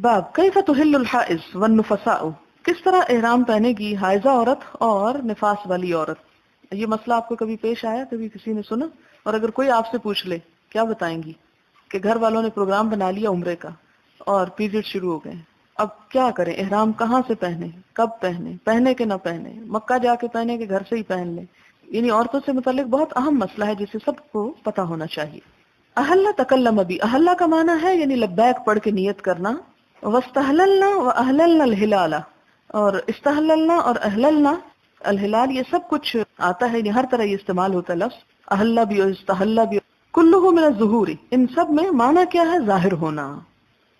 باب کیف تحل الحائض والنفساء، کس طرح احرام پہنے گی حائضہ عورت اور نفاس والی عورت. یہ مسئلہ آپ کو کبھی پیش آیا، کبھی کسی نے سنا؟ اور اگر کوئی آپ سے پوچھ لے کیا بتائیں گی؟ کہ گھر والوں نے پروگرام بنا لیا عمرے کا اور پیریڈ شروع ہو گئے، اب کیا کریں؟ احرام کہاں سے پہنے، کب پہنے، پہنے کہ نہ پہنے، مکہ جا کے پہنے کہ گھر سے ہی پہن لیں؟ یعنی عورتوں سے متعلق بہت اہم مسئلہ ہے جسے سب کو پتہ ہونا چاہیے. احلّ تکلم بھی، احلّ کا معنی ہے یعنی لبیک پڑھ کے نیت کرنا. واستحللنا واحللنا الہلال، اور استحللنا اور احللنا الہلال، یہ سب کچھ آتا ہے، یعنی ہر طرح یہ استعمال ہوتا ہے لفظ احلّ بھی اور استحلّ بھی. کلہ من الظہور، ان سب میں معنی کیا ہے؟ ظاہر ہونا.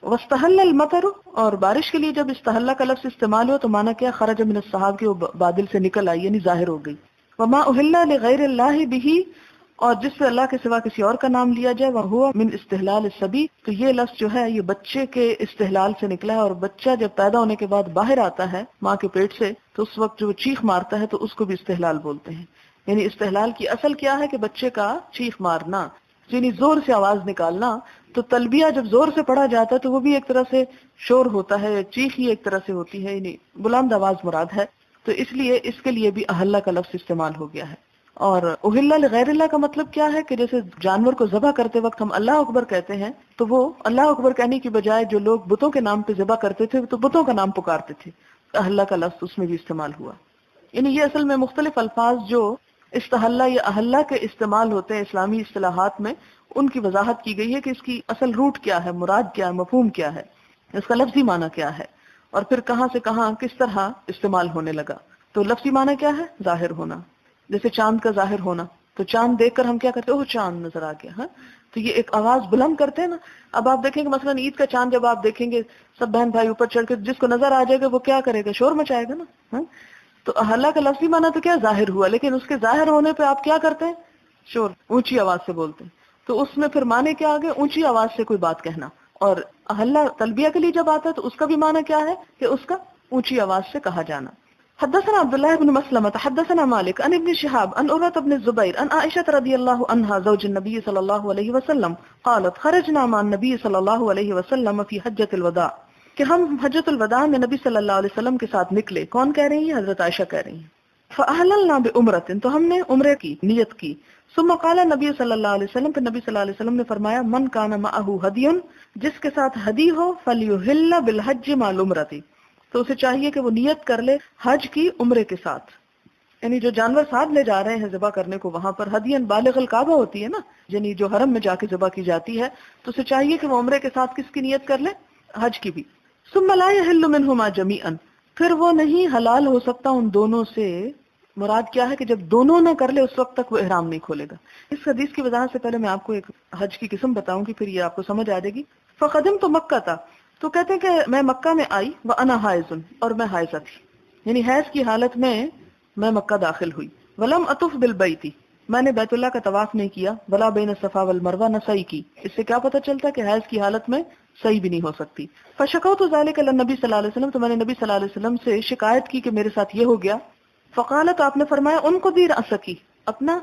واستحل المطر، اور بارش کے لیے جب استحلّ کا لفظ استعمال ہو تو معنی کیا؟ خرج من السحاب، کہ وہ بادل سے نکل آئی یعنی ظاہر ہو گئی. وما احل لغیر اللہ بہ، اور جس سے اللہ کے سوا کسی اور کا نام لیا جائے، وہو من استحلال الصبی، تو یہ لفظ جو ہے یہ بچے کے استحلال سے نکلا ہے. اور بچہ جب پیدا ہونے کے بعد باہر آتا ہے ماں کے پیٹ سے تو اس وقت جو وہ چیخ مارتا ہے تو اس کو بھی استحلال بولتے ہیں. یعنی استحلال کی اصل کیا ہے؟ کہ بچے کا چیخ مارنا، یعنی زور سے آواز نکالنا. تو تلبیہ جب زور سے پڑھا جاتا ہے تو وہ بھی ایک طرح سے شور ہوتا ہے، چیخ ہی ایک طرح سے ہوتی ہے، یعنی بلند آواز مراد ہے. تو اس لیے اس کے لیے بھی احلّ کا لفظ استعمال ہو گیا ہے. اور احلّ لغیر اللہ کا مطلب کیا ہے؟ کہ جیسے جانور کو ذبح کرتے وقت ہم اللہ اکبر کہتے ہیں تو وہ اللہ اکبر کہنے کی بجائے جو لوگ بتوں کے نام پہ ذبح کرتے تھے تو بتوں کا نام پکارتے تھے، احلّ کا لفظ اس میں بھی استعمال ہوا. یعنی یہ اصل میں مختلف الفاظ جو استحلّ یا احلّ کے استعمال ہوتے ہیں اسلامی اصطلاحات میں، ان کی وضاحت کی گئی ہے کہ اس کی اصل روٹ کیا ہے، مراد کیا ہے، مفہوم کیا ہے، اس کا لفظی معنی کیا ہے، اور پھر کہاں سے کہاں کس طرح استعمال ہونے لگا. تو لفظی معنی کیا ہے؟ ظاہر ہونا. جیسے چاند کا ظاہر ہونا، تو چاند دیکھ کر ہم کیا کرتے ہیں؟ اوہ چاند نظر آ گیا. ہاں، تو یہ ایک آواز بلند کرتے ہیں نا. اب آپ دیکھیں گے مثلا عید کا چاند جب آپ دیکھیں گے سب بہن بھائی اوپر چڑھ کے، جس کو نظر آ جائے گا وہ کیا کرے گا؟ شور مچائے گا نا. ہاں، تو احلّ کا لفظی معنی تو کیا؟ ظاہر ہوا، لیکن اس کے ظاہر ہونے پہ آپ کیا کرتے ہیں؟ شور، اونچی آواز سے بولتے ہیں. تو اس میں پھر معنی کیا آگے؟ اونچی آواز سے کوئی بات کہنا. اور احلّ تلبیہ کے لیے جب آتا ہے تو اس کا بھی معنی کیا ہے؟ کہ اس کا اونچی آواز سے کہا جانا. حدثنا عبد الله بن مسلمة حدثنا مالك عن ابن شهاب عن عروة بن الزبير عن عائشة رضي الله عنها زوج النبي صلى الله عليه وسلم قالت خرجنا مع النبي صلى الله عليه وسلم في حجة الوداع، کہ ہم حجۃ الوداع میں نبی صلی اللہ علیہ وسلم کے ساتھ نکلے. کون کہہ رہی ہیں؟ حضرت عائشہ کہہ رہی ہیں. فأهللنا بعمرة، تو ہم نے عمرے کی نیت کی. ثم قال نبی صلی اللہ علیہ وسلم، پھر نبی صلی اللہ علیہ وسلم نے فرمایا من كان معه هدي، جس کے ساتھ ہدی ہو فليحل بالحج مع العمرة، تو اسے چاہیے کہ وہ نیت کر لے حج کی عمرے کے ساتھ. یعنی جو جانور ساتھ لے جا رہے ہیں ذبح کرنے کو، وہاں پر ہدین بالغ الکعبہ ہوتی ہے نا، یعنی جو حرم میں جا کے ذبح کی جاتی ہے، تو اسے چاہیے کہ وہ عمرے کے ساتھ کس کی نیت کر لے؟ حج کی بھی. ثم لا يحل منهما جميعا، پھر وہ نہیں حلال ہو سکتا ان دونوں سے. مراد کیا ہے؟ کہ جب دونوں نہ کر لے اس وقت تک وہ احرام نہیں کھولے گا. اس حدیث کی وضاحت سے پہلے میں آپ کو ایک حج کی قسم بتاؤں گی، پھر یہ آپ کو سمجھ آ جائے گی. فقدمت مکہ تھا، تو کہتے ہیں کہ میں مکہ میں آئی، وانا حائض، اور میں حائضہ تھی، یعنی حیض کی حالت میں میں مکہ داخل ہوئی. ولم اطف بالبیت، میں نے بیت اللہ کا طواف نہیں کیا. ولا بین الصفا والمروہ، نہ سعی کی. اس سے کیا پتہ چلتا ہے کہ حیض کی حالت میں صحیح بھی نہیں ہو سکتی. فشکوت ذلک الی النبی صلی اللہ علیہ وسلم، تو میں نے نبی صلی اللہ علیہ وسلم سے شکایت کی کہ میرے ساتھ یہ ہو گیا. فقال، تو آپ نے فرمایا ان کو دیر اسکی، اپنا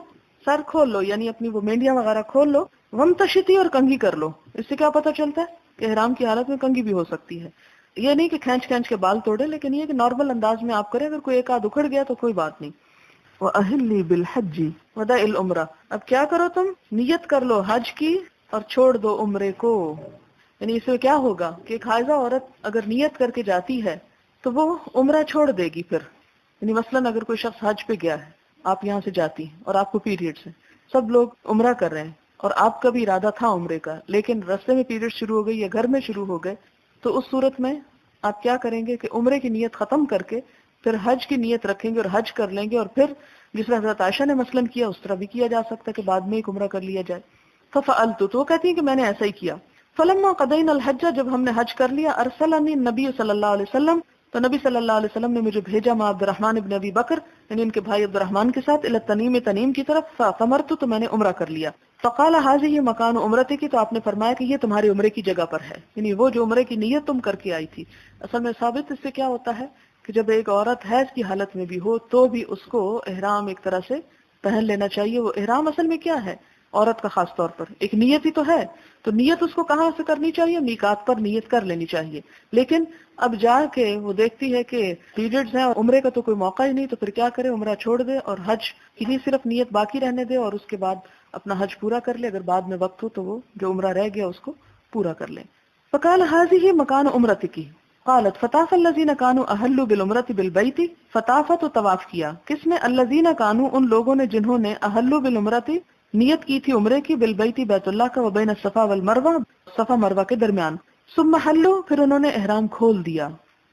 سر کھول لو، یعنی اپنی وہ مینڈیاں وغیرہ کھول لو. ومتشتی، اور کنگھی کر لو. اس سے کیا پتہ چلتا ہے کہ احرام کی حالت میں کنگھی بھی ہو سکتی ہے. یہ نہیں کہ کھینچ کھینچ کے بال توڑے، لیکن یہ کہ نارمل انداز میں آپ کریں. اگر کوئی ایک آدھ اکھڑ گیا تو کوئی بات نہیں. وَأَهِلِّي بِالْحَجِّ وَدَعِ الْعُمْرَةِ، اب کیا کرو تم؟ نیت کر لو حج کی اور چھوڑ دو عمرے کو. یعنی اس میں کیا ہوگا کہ ایک حائضہ عورت اگر نیت کر کے جاتی ہے تو وہ عمرہ چھوڑ دے گی پھر. یعنی مثلاً اگر کوئی شخص حج پہ گیا ہے، آپ یہاں سے جاتی ہیں اور آپ کو پیریڈز ہیں، سب لوگ عمرہ کر رہے ہیں اور آپ کا بھی ارادہ تھا عمرے کا، لیکن رستے میں پیریڈ شروع ہو گئی یا گھر میں شروع ہو گئے، تو اس صورت میں آپ کیا کریں گے کہ عمرے کی نیت ختم کر کے پھر حج کی نیت رکھیں گے اور حج کر لیں گے. اور پھر جس طرح حضرت عائشہ نے مثلاً کیا اس طرح بھی کیا جا سکتا ہے کہ بعد میں ایک عمرہ کر لیا جائے. ففعلت، تو وہ کہتی ہیں کہ میں نے ایسا ہی کیا. فلما قضینا الحج، جب ہم نے حج کر لیا، ارسلنی النبی صلی اللہ علیہ وسلم، تو نبی صلی اللہ علیہ وسلم نے مجھے بھیجا مع عبد الرحمن ابن ابی بکر، یعنی ان کے بھائی عبد الرحمن کے ساتھ، الی تنیم، تنیم کی طرف. فعمرت، تو میں نے عمرہ کر لیا. فقال هذه مکان عمرتی کی، تو آپ نے فرمایا کہ یہ تمہارے عمرے کی جگہ پر ہے، یعنی وہ جو عمرے کی نیت تم کر کے آئی تھی. اصل میں ثابت اس سے کیا ہوتا ہے کہ جب ایک عورت حیض کی حالت میں بھی ہو تو بھی اس کو احرام ایک طرح سے پہن لینا چاہیے. وہ احرام اصل میں کیا ہے؟ عورت کا خاص طور پر ایک نیت ہی تو ہے، تو نیت اس کو کہاں سے کرنی چاہیے؟ میقات پر نیت کر لینی چاہیے. لیکن اب جا کے وہ دیکھتی ہے کہ پیریڈز ہیں اور عمرے کا تو کوئی موقع ہی نہیں، تو پھر کیا کرے؟ عمرہ چھوڑ دے اور حج کی صرف نیت باقی رہنے دے اور اس کے بعد اپنا حج پورا کر لے. اگر بعد میں وقت ہو تو وہ جو عمرہ رہ گیا اس کو پورا کر لے. فقال هذه مکان عمرتکی قالت فطاف الذین کانوا احلوا بالعمرۃ بالبیت. فطاف تو طواف کیا، کس نے؟ الذین کانوا ان لوگوں نے جنہوں نے احلوا بالعمرۃ نیت کی تھی عمرے کی، بالبیت بیت اللہ کا، وبین الصفا والمروہ صفا مروہ کے درمیان. ثم حلوا پھر انہوں نے احرام کھول دیا.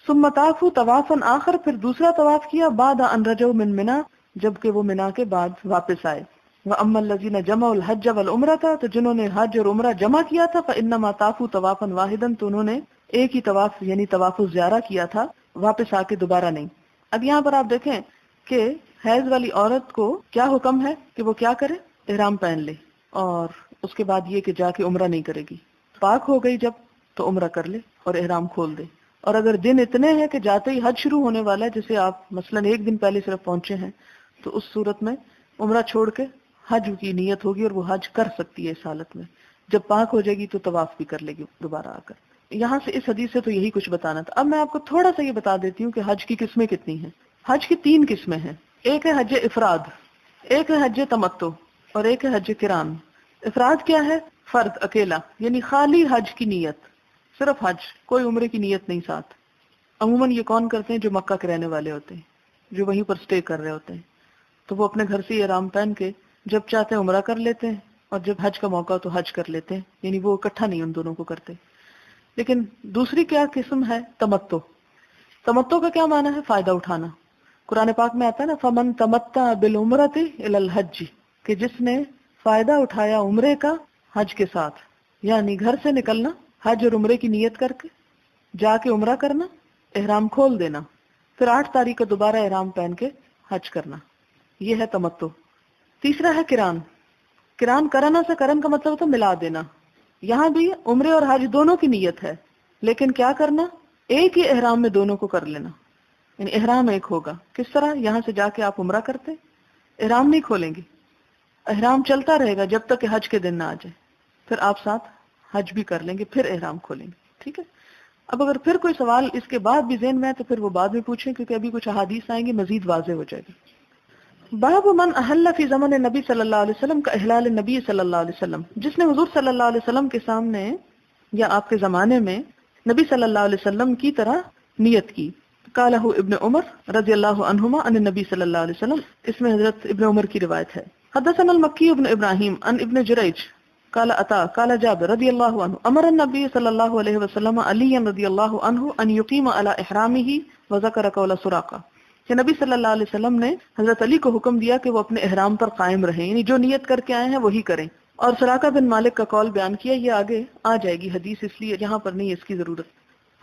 ثم طافوا طوافا آخر پھر دوسرا طواف کیا، بعد ان رجعوا من منی جبکہ وہ منا کے بعد واپس آئے. وَأَمَّا الَّذِينَ جَمَعُوا الْحَجَّ وَالْعُمْرَةَ تو جنہوں نے حج اور عمرہ جمع کیا تھا، فَإِنَّمَا طَافُوا طَوَافًا وَاحِدًا تو انہوں نے ایک ہی طواف یعنی طواف الزیارہ کیا تھا، واپس آ کے دوبارہ نہیں. اب یہاں پر آپ دیکھیں کہ حیض والی عورت کو کیا حکم ہے کہ وہ کیا کرے؟ احرام پہن لے، اور اس کے بعد یہ کہ جا کے عمرہ نہیں کرے گی. پاک ہو گئی جب تو عمرہ کر لے اور احرام کھول دے. اور اگر دن اتنے ہیں کہ جاتے ہی حج شروع ہونے والا ہے، جسے آپ مثلا ایک دن پہلے صرف پہنچے ہیں، تو اس صورت میں عمرہ چھوڑ کے حج کی نیت ہوگی اور وہ حج کر سکتی ہے. اس حالت میں جب پاک ہو جائے گی تو طواف بھی کر لے گی دوبارہ آ کر. یہاں سے اس حدیث سے تو یہی کچھ بتانا تھا. اب میں آپ کو تھوڑا سا یہ بتا دیتی ہوں کہ حج کی قسمیں کتنی ہیں. حج کی 3 قسمیں ہیں. ایک ہے حج افراد، ایک ہے حج تمتع، اور ایک ہے حج قران. افراد کیا ہے؟ فرد، اکیلا، یعنی خالی حج کی نیت، صرف حج، کوئی عمرے کی نیت نہیں ساتھ. عموماً یہ کون کرتے ہیں؟ جو مکہ کے رہنے والے ہوتے ہیں، جو وہیں پر سٹے کر رہے ہوتے ہیں. تو وہ اپنے گھر سے یہ احرام پہن کے جب چاہتے ہیں عمرہ کر لیتے ہیں، اور جب حج کا موقع ہو تو حج کر لیتے ہیں. یعنی وہ اکٹھا نہیں ان دونوں کو کرتے. لیکن دوسری کیا قسم ہے؟ تمتع. تمتع کا کیا معنی ہے؟ فائدہ اٹھانا. قرآن پاک میں آتا ہے نا، فمن تمتع بالعمرۃ الی الحج، کہ جس نے فائدہ اٹھایا عمرے کا حج کے ساتھ. یعنی گھر سے نکلنا حج اور عمرے کی نیت کر کے، جا کے عمرہ کرنا، احرام کھول دینا، پھر 8 تاریخ کو دوبارہ احرام پہن کے حج کرنا. یہ ہے تمتع. تیسرا ہے قران. قران کرنا سے کرن کا مطلب ہوتا ہے ملا دینا. یہاں بھی عمرے اور حج دونوں کی نیت ہے، لیکن کیا کرنا؟ ایک ہی احرام میں دونوں کو کر لینا. یعنی احرام ایک ہوگا. کس طرح؟ یہاں سے جا کے آپ عمرہ کرتے، احرام نہیں کھولیں گے، احرام چلتا رہے گا جب تک کہ حج کے دن نہ آ جائے، پھر آپ ساتھ حج بھی کر لیں گے، پھر احرام کھولیں گے. ٹھیک ہے. اب اگر پھر کوئی سوال اس کے بعد بھی ذہن میں ہے تو پھر وہ بعد میں پوچھیں، کیونکہ ابھی کچھ احادیث آئیں گی مزید واضح ہو جائے گی. باب من احل فی زمن نبی صلی اللہ علیہ وسلم کا احلال نبی صلی اللہ علیہ وسلم، جس نے حضور صلی اللہ علیہ وسلم کے سامنے یا آپ کے زمانے میں نبی صلی اللہ علیہ وسلم کی طرح نیت کی. قالہ ابن عمر رضی اللہ عنہما عن النبی صلی اللہ علیہ وسلم، اس میں حضرت ابن عمر کی روایت ہے. حدثنا المکی ابن ابراہیم عن ابن جریج قال عطا قال جابر رضی اللہ عنہ امر النبی صلی اللہ علیہ وسلم علی رضی اللہ عنہ ان یقیم علی احرامہ وذکر قول سراقہ، کہ نبی صلی اللہ علیہ وسلم نے حضرت علی کو حکم دیا کہ وہ اپنے احرام پر قائم رہیں، یعنی جو نیت کر کے آئے ہیں وہی کریں. اور سراقہ بن مالک کا قول بیان کیا. یہ آگے آ جائے گی حدیث، اس لیے یہاں پر نہیں اس کی ضرورت.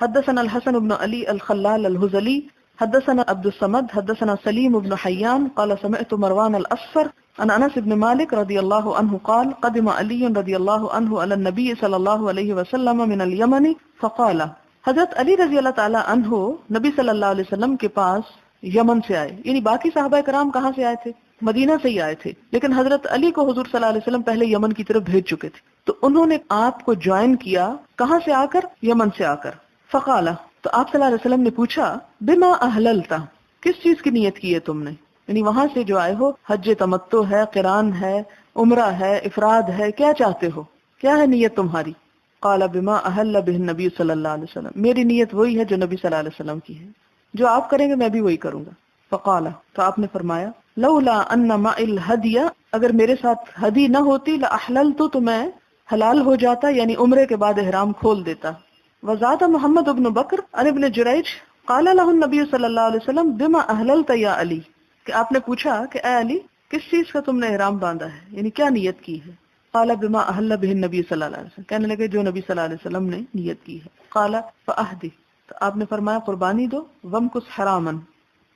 حدثنا الحسن بن علی الخلال الہذلی حدثنا عبد الصمد حدثنا سلیم بن حیان قال سمعت مروان الاصفر عن انس بن مالک رضی اللہ عنہ قال قدم علی رضی اللہ عنہ علی النبی صلی اللہ علیہ وسلم من الیمن فقال، حضرت علی رضی اللہ تعالی عنہ نبی صلی اللہ علیہ وسلم کے پاس یمن سے آئے. یعنی باقی صحابہ کرام کہاں سے آئے تھے؟ مدینہ سے ہی آئے تھے، لیکن حضرت علی کو حضور صلی اللہ علیہ وسلم پہلے یمن کی طرف بھیج چکے تھے، تو انہوں نے آپ کو جوائن کیا. کہاں سے آ کر؟ یمن سے آ کر. فقال، تو آپ صلی اللہ علیہ وسلم نے پوچھا، بما احللتا، کس چیز کی نیت کی ہے تم نے؟ یعنی وہاں سے جو آئے ہو، حج تمتع ہے، قران ہے، عمرہ ہے، افراد ہے، کیا چاہتے ہو؟ کیا ہے نیت تمہاری؟ قال بما احل به النبی صلی اللہ علیہ وسلم، میری نیت وہی ہے جو نبی صلی اللہ علیہ وسلم کی ہے، جو آپ کریں گے میں بھی وہی کروں گا. فقال، تو آپ نے فرمایا، لولا ان معي الهدي، اگر میرے ساتھ ہدی نہ ہوتی، لاحللت، تو میں حلال ہو جاتا، یعنی عمرے کے بعد احرام کھول دیتا. وزاد محمد بن بکر عن ابن جریج قال له النبی صلی اللہ علیہ وسلم بما احللت یا علی، کہ آپ نے پوچھا کہ اے علی کس چیز کا تم نے احرام باندھا ہے، یعنی کیا نیت کی ہے؟ قال بما احل به النبی صلی اللہ علیہ وسلم، کہنے لگے جو نبی صلی اللہ علیہ وسلم نے نیت کی ہے. قال فاهدی، تو آپ نے فرمایا قربانی دو، ومکث حراما،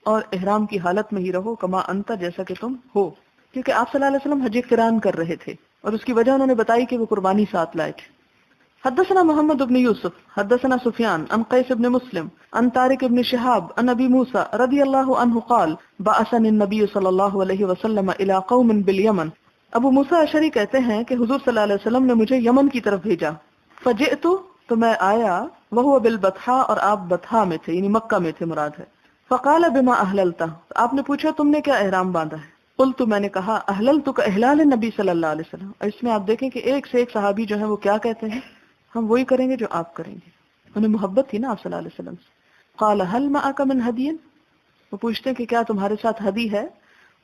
اور احرام کی حالت میں ہی رہو، کما انت، جیسا کہ تم ہو. کیونکہ آپ صلی اللہ علیہ وسلم حج قران کر رہے تھے، اور اس کی وجہ انہوں نے بتائی کہ وہ قربانی ساتھ لائے تھے. حدثنا محمد بن یوسف حدثنا سفیان عن قیس بن مسلم عن طارق بن شہاب عن ابی موسیٰ رضی اللہ عنہ قال بعثني النبی صلی اللہ علیہ وسلم الى قوم بالیمن، ابو موسیٰ اشعری کہتے ہیں کہ حضور صلی اللہ علیہ وسلم نے مجھے یمن کی طرف بھیجا، فجئت تو میں آیا، وہو بالبطحاء اور آپ بطحا میں تھے، یعنی مکہ میں تھے مراد ہے۔ فقال بما احللت، آپ نے پوچھا تم نے کیا احرام باندھا ہے؟ قلت میں نے کہا احللت کاحلال نبی صلی اللہ علیہ وسلم۔ اور اس میں آپ دیکھیں کہ ایک سے ایک صحابی جو ہیں وہ کیا کہتے ہیں، ہم وہی کریں گے جو آپ کریں گے، انہیں محبت تھی نا آپ صلی اللہ علیہ وسلم سے۔ قال هل معك من هدي، وہ پوچھتے ہیں کہ کیا تمہارے ساتھ ہدی ہے؟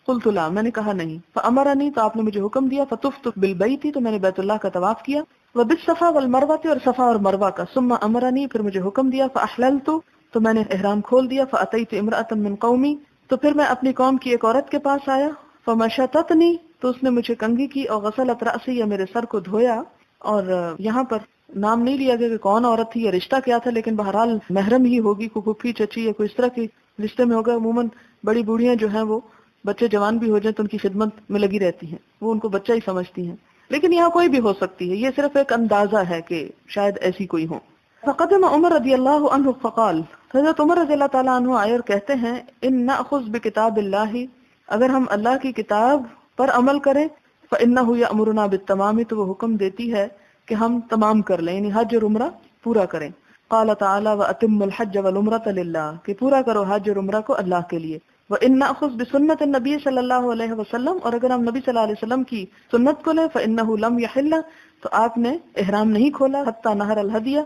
قلت لا، میں نے کہا نہیں۔ فامرنی، تو آپ نے مجھے حکم دیا، فطفت بالبیت، تو میں نے بیت اللہ کا طواف کیا، وبالصفا والمروہ، اور صفا اور مروہ کا، ثم امرنی، پھر مجھے حکم دیا، فاحللت، تو میں نے احرام کھول دیا، فاتیت امرأة من قومی، تو پھر میں اپنی قوم کی ایک عورت کے پاس آیا، فمشطتنی، تو اس نے مجھے کنگھی کی، اور غسلت رأسی، یا میرے سر کو دھویا۔ اور یہاں پر نام نہیں لیا گیا کہ کون عورت تھی یا رشتہ کیا تھا، لیکن بہرحال محرم ہی ہوگی، کوئی پھوپھی چچی یا کوئی اس طرح کی رشتے میں ہوگا۔ عموماً بڑی بوڑھیاں جو ہیں وہ بچے جوان بھی ہو جائیں تو ان کی خدمت میں لگی رہتی ہیں، وہ ان کو بچہ ہی سمجھتی ہیں، لیکن یہاں کوئی بھی ہو سکتی ہے، یہ صرف ایک اندازہ ہے کہ شاید ایسی کوئی ہو۔ فقدم عمر رضی اللہ عنہ فقال، حضرت عمر رضی اللہ تعالیٰ عنہ آئے اور کہتے ہیں، ان نأخذ بکتاب اللہ، اگر ہم اللہ کی کتاب پر عمل کریں، فإنہ یأمرنا بالتمام، تو وہ حکم دیتی ہے کہ ہم تمام کر لیں، یعنی حج اور عمرہ پورا کریں۔ قال تعالی وأتموا الحج والعمرة للہ، کہ پورا کرو حج اور عمرہ کو اللہ کے لیے۔ وإن نأخذ بسنة النبی صلی اللہ علیہ وسلم، اور اگر ہم نبی صلی اللہ علیہ وسلم کی سنت کو لیں، فإنہ لم يحل، تو آپ نے احرام نہیں کھولا، حتی نہر الہدی،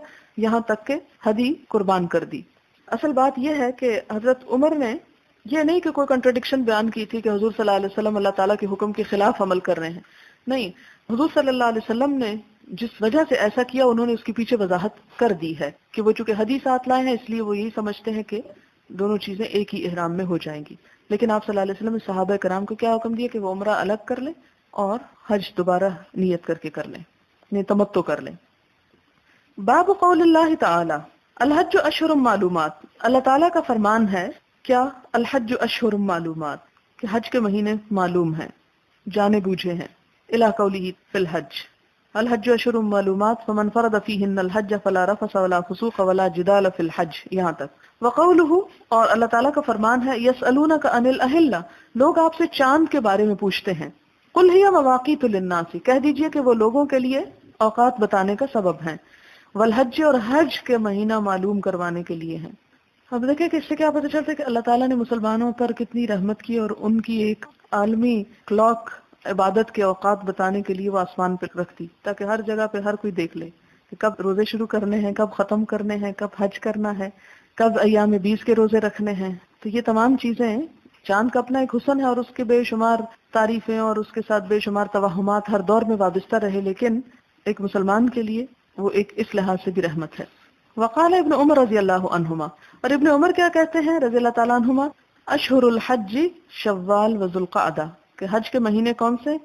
یہاں تک کہ ہدی قربان کر دی۔ اصل بات یہ ہے کہ حضرت عمر نے یہ نہیں کہ کوئی کنٹرڈکشن بیان کی تھی کہ حضور صلی اللہ علیہ وسلم اللہ تعالیٰ کے حکم کے خلاف عمل کر رہے ہیں، نہیں، حضور صلی اللہ علیہ وسلم نے جس وجہ سے ایسا کیا انہوں نے اس کے پیچھے وضاحت کر دی ہے کہ وہ چونکہ حدیث ساتھ لائے ہیں اس لیے وہ یہی سمجھتے ہیں کہ دونوں چیزیں ایک ہی احرام میں ہو جائیں گی، لیکن آپ صلی اللہ علیہ وسلم نے صحابہ کرام کو کیا حکم دیا کہ وہ عمرہ الگ کر لیں اور حج دوبارہ نیت کر کے کر لیں، یعنی تمتع کر لیں۔ باب قول اللہ تعالی الحج اشہر معلومات، اللہ تعالیٰ کا فرمان ہے کیا الحج اشہر معلومات، کہ حج کے مہینے معلوم ہیں، جانے بوجھے ہیں، الی قولہ فی الحج الحج اشہر معلومات فمن فرض فیہن الحج فلا رفث ولا فسوق ولا جدال فی الحج، یہاں تک۔ وقولہ، اور اللہ تعالیٰ کا فرمان ہے، یسألونک عن الاہلہ، لوگ آپ سے چاند کے بارے میں پوچھتے ہیں، قل ہی مواقیت للناس، کہہ دیجئے کہ وہ لوگوں کے لیے اوقات بتانے کا سبب ہیں، والحج، اور حج کے مہینہ معلوم کروانے کے لیے ہیں۔ اب دیکھیں کہ اس سے کیا پتہ چلتا ہے کہ اللہ تعالیٰ نے مسلمانوں پر کتنی رحمت کی اور ان کی ایک عالمی کلاک عبادت کے اوقات بتانے کے لیے وہ آسمان پہ رکھتی، تاکہ ہر جگہ پہ ہر کوئی دیکھ لے کہ کب روزے شروع کرنے ہیں، کب ختم کرنے ہیں، کب حج کرنا ہے، کب ایام 20 کے روزے رکھنے ہیں۔ تو یہ تمام چیزیں، چاند کا اپنا ایک حسن ہے اور اس کے بے شمار تعریفیں اور اس کے ساتھ بے شمار توہمات ہر دور میں وابستہ رہے، لیکن ایک مسلمان کے لیے وہ ایک اس لحاظ سے بھی رحمت ہے۔ وقال ابن عمر رضی اللہ عنہما، اور ابن عمر کیا کہتے ہیں رضی اللہ تعالیٰ عنہما، اشہر الحج شوال و ذوالقعدہ، کہ حج کے مہینے کون سے؟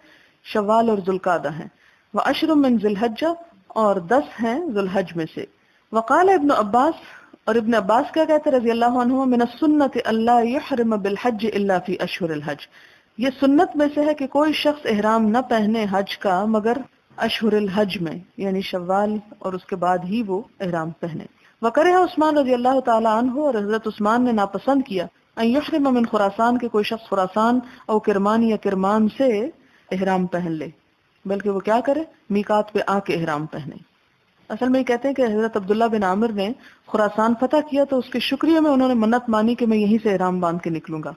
شوال اور ذوالقعدہ ہیں، وعشر من ذی الحجہ، اور 10 ہیں ذوالحج میں سے۔ وقال ابن عباس، اور ابن عباس کیا کہتے ہیں رضی اللہ عنہما، من السنت اللہ یحرم بالحج الا فی اشہر الحج، یہ سنت میں سے ہے کہ کوئی شخص احرام نہ پہنے حج کا مگر اشہر الحج میں، یعنی شوال اور اس کے بعد ہی وہ احرام پہنے۔ وکرہ عثمان رضی اللہ تعالیٰ عنہ، اور حضرت عثمان نے ناپسند کیا، ان یحرم من خراسان، کہ کوئی شخص خراسان او کرمان یا کرمان سے احرام پہن لے، بلکہ وہ کیا کرے، میقات پہ آ کے احرام پہنے۔ اصل میں یہ کہتے ہیں کہ حضرت عبداللہ بن عامر نے خراسان فتح کیا تو اس کے شکریہ میں انہوں نے منت مانی کہ میں یہیں سے احرام باندھ کے نکلوں گا،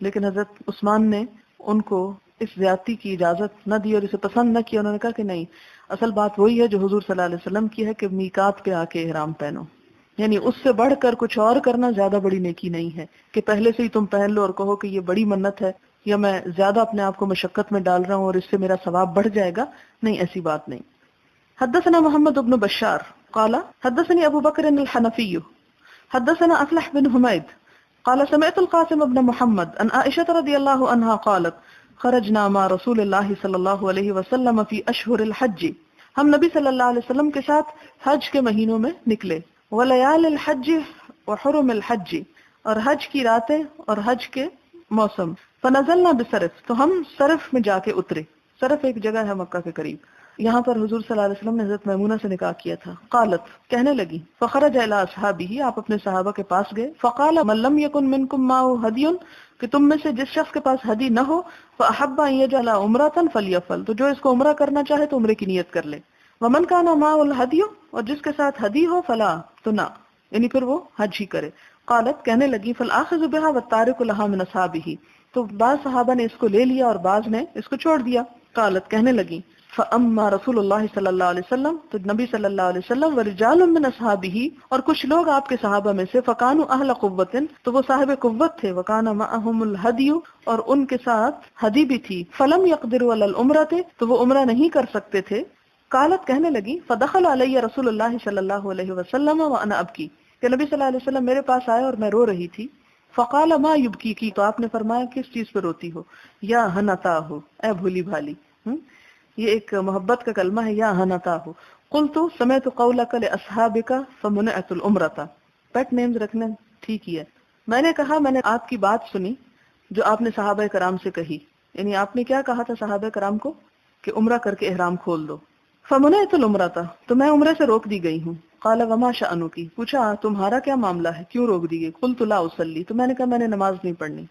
لیکن حضرت عثمان نے ان کو اس زیادتی کی اجازت نہ دی اور اسے پسند نہ کیا، انہوں نے کہا کہ نہیں، اصل بات وہی ہے جو حضور صلی اللہ علیہ وسلم کی ہے کہ میقات پہ آ کے احرام پہنو، یعنی اس سے بڑھ کر کچھ اور کرنا زیادہ بڑی نیکی نہیں ہے کہ پہلے سے ہی تم پہن لو اور کہو کہ یہ بڑی منت ہے یا میں زیادہ اپنے آپ کو مشقت میں ڈال رہا ہوں اور اس سے میرا ثواب بڑھ جائے گا، نہیں، ایسی بات نہیں۔ حدثنا محمد بن بشار قال حدثني ابو بکر الحنفی حدثنا افلح بن حمید قال سمعت القاسم بن محمد عن عائشة رضی اللہ عنہا قالت خرجنا مع رسول اللہ صلی اللہ علیہ وسلم فی اشہر الحج، ہم نبی صلی اللہ علیہ وسلم کے ساتھ حج کے مہینوں میں نکلے، ولیال الحج وحرم الحج، اور حج کی راتیں اور حج کے موسم، فنزلنا بصرف، تو ہم صرف میں جا کے اترے، صرف ایک جگہ ہے مکہ کے قریب، یہاں پر حضور صلی اللہ علیہ وسلم نے حضرت میمونہ سے نکاح کیا تھا. قالت کہنے لگی فخرج الی اصحابہ آپ اپنے صحابہ کے پاس گئے. فقال من لم یکن منکم معه ہدی کہ تم میں سے جس شخص کے پاس ہدی نہ ہو فاحب ان یجعل عمرۃ فلیفعل تو جو اس کو عمرہ کرنا چاہے تو عمرے کی نیت کر لے. ومن کان معه الہدی اور جس کے ساتھ ہدی ہو فلا تو نہ یعنی پھر وہ حج ہی کرے. قالت کہنے لگی فالاخذ بها والتارک لها من اصحابہ تو بعض صحابہ نے اس کو لے لیا اور بعض نے اس کو چھوڑ دیا. قالت کہنے لگی فاما رسول اللہ صلی اللہ علیہ وسلم تو نبی صلی اللہ علیہ وسلم ورجال من اصحابہ اور کچھ لوگ آپ کے صحابہ میں سے فکانوا اہل قوت تو وہ صاحب قوت تھے وکان معهم الہدی اور ان کے ساتھ ہدی بھی تھی فلم یقدروا علی العمرۃ تو وہ عمرہ نہیں کر سکتے تھے. قالت کہنے لگی فدخل علی رسول اللہ صلی اللہ علیہ وسلم وانا ابکی کہ نبی صلی اللہ علیہ وسلم میرے پاس آئے اور میں رو رہی تھی. فقال ما یبکی تو آپ نے فرمایا کس چیز پہ روتی ہو. یا ہنتا ہو اے بھولی بھالی. یہ ایک محبت کا کلمہ ہے یا ہنتا ہو. قلت سمعت قولک لاصحابک فمنعت العمرۃ پیٹ نیمز رکھنا ٹھیک ہی ہے. میں نے کہا میں نے آپ کی بات سنی جو آپ نے صحابہ کرام سے کہی یعنی آپ نے کیا کہا تھا صحابہ کرام کو کہ عمرہ کر کے احرام کھول دو. فمنعت العمرۃ تو میں عمرے سے روک دی گئی ہوں. قال وما شأنک پوچھا تمہارا کیا معاملہ ہے کیوں روک دی گئی. قلت لا اصلی تو میں نے کہا میں نے نماز نہیں پڑھنی.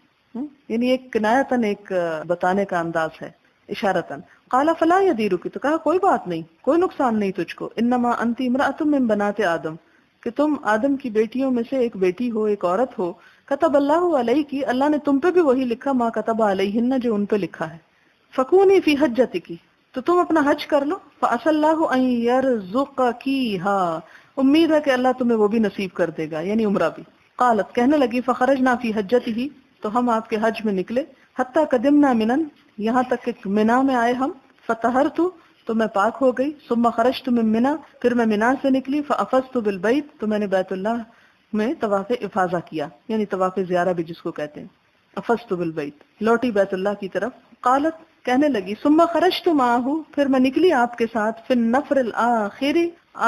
یعنی ایک کنایتاً ایک بتانے کا انداز ہے اشارتاً. قال فلا یدیرک تو کہا کوئی بات نہیں کوئی نقصان نہیں تجھ کو. انما انت امرأۃ من بنات آدم کہ تم آدم کی بیٹیوں میں سے ایک بیٹی ہو ایک عورت ہو. کتب اللہ علیک اللہ نے تم پہ بھی وہی لکھا ما کتب علیہن جو ان پہ لکھا ہے. فکونی فی حجتک تو تم اپنا حج کر لو. فعسى اللہ ان یرزقکیھا امید ہے کہ اللہ تمہیں وہ بھی نصیب کر دے گا یعنی عمرہ بھی. قالت کہنے لگی فخرجنا فی حجتہ تو ہم آپ کے حج میں نکلے. حتی قدمنا منن یہاں تک کہ منا میں آئے ہم. فطہرت تو میں پاک ہو گئی. ثم خرجت من منا پھر میں منا سے نکلی. فافضت بالبیت تو میں نے بیت اللہ میں طواف افاضہ کیا یعنی طواف زیارہ بھی جس کو کہتے ہیں. افضت بالبیت لوٹی بیت اللہ کی طرف. قالت کہنے لگی ثم خرجت معه پھر میں نکلی آپ کے ساتھ فی النفر الاخر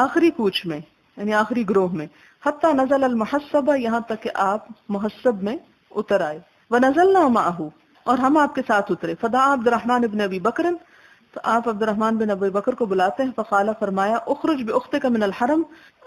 آخری کوچ میں یعنی آخری گروہ میں. حتی نزل المحصبہ یہاں تک کہ آپ محصب میں اتر آئے. ونزلنا معه اور ہم آپ کے ساتھ اترے. فدعا عبد الرحمن بن ابی بکر تو آپ عبد الرحمن بن ابی بکر کو بلاتے ہیں. فقال فرمایا اخرج باختک من الحرم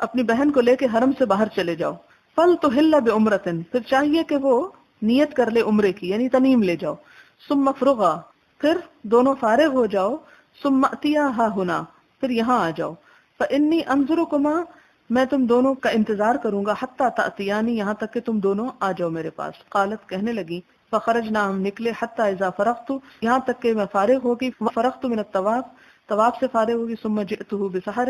اپنی بہن کو لے کے حرم سے باہر چلے جاؤ. فلتحل بعمرۃ پھر چاہیے کہ وہ نیت کر لے عمرے کی یعنی تنعیم لے جاؤ. ثم افرغا پھر دونوں فارغ ہو جاؤ. ثم اتیا ہا ہنا پھر یہاں آ جاؤ. فانی انظرکما میں تم دونوں کا انتظار کروں گا. حتی تأتیانی یہاں تک کہ تم دونوں آ جاؤ میرے پاس. قالت کہنے لگی فخرجنا ہم نکلے. حتی اذا فرغت یہاں تک کہ میں فارغ ہوگی. فرغت من الطواف طواف سے فارغ ہوگی. ثم جئته بسحر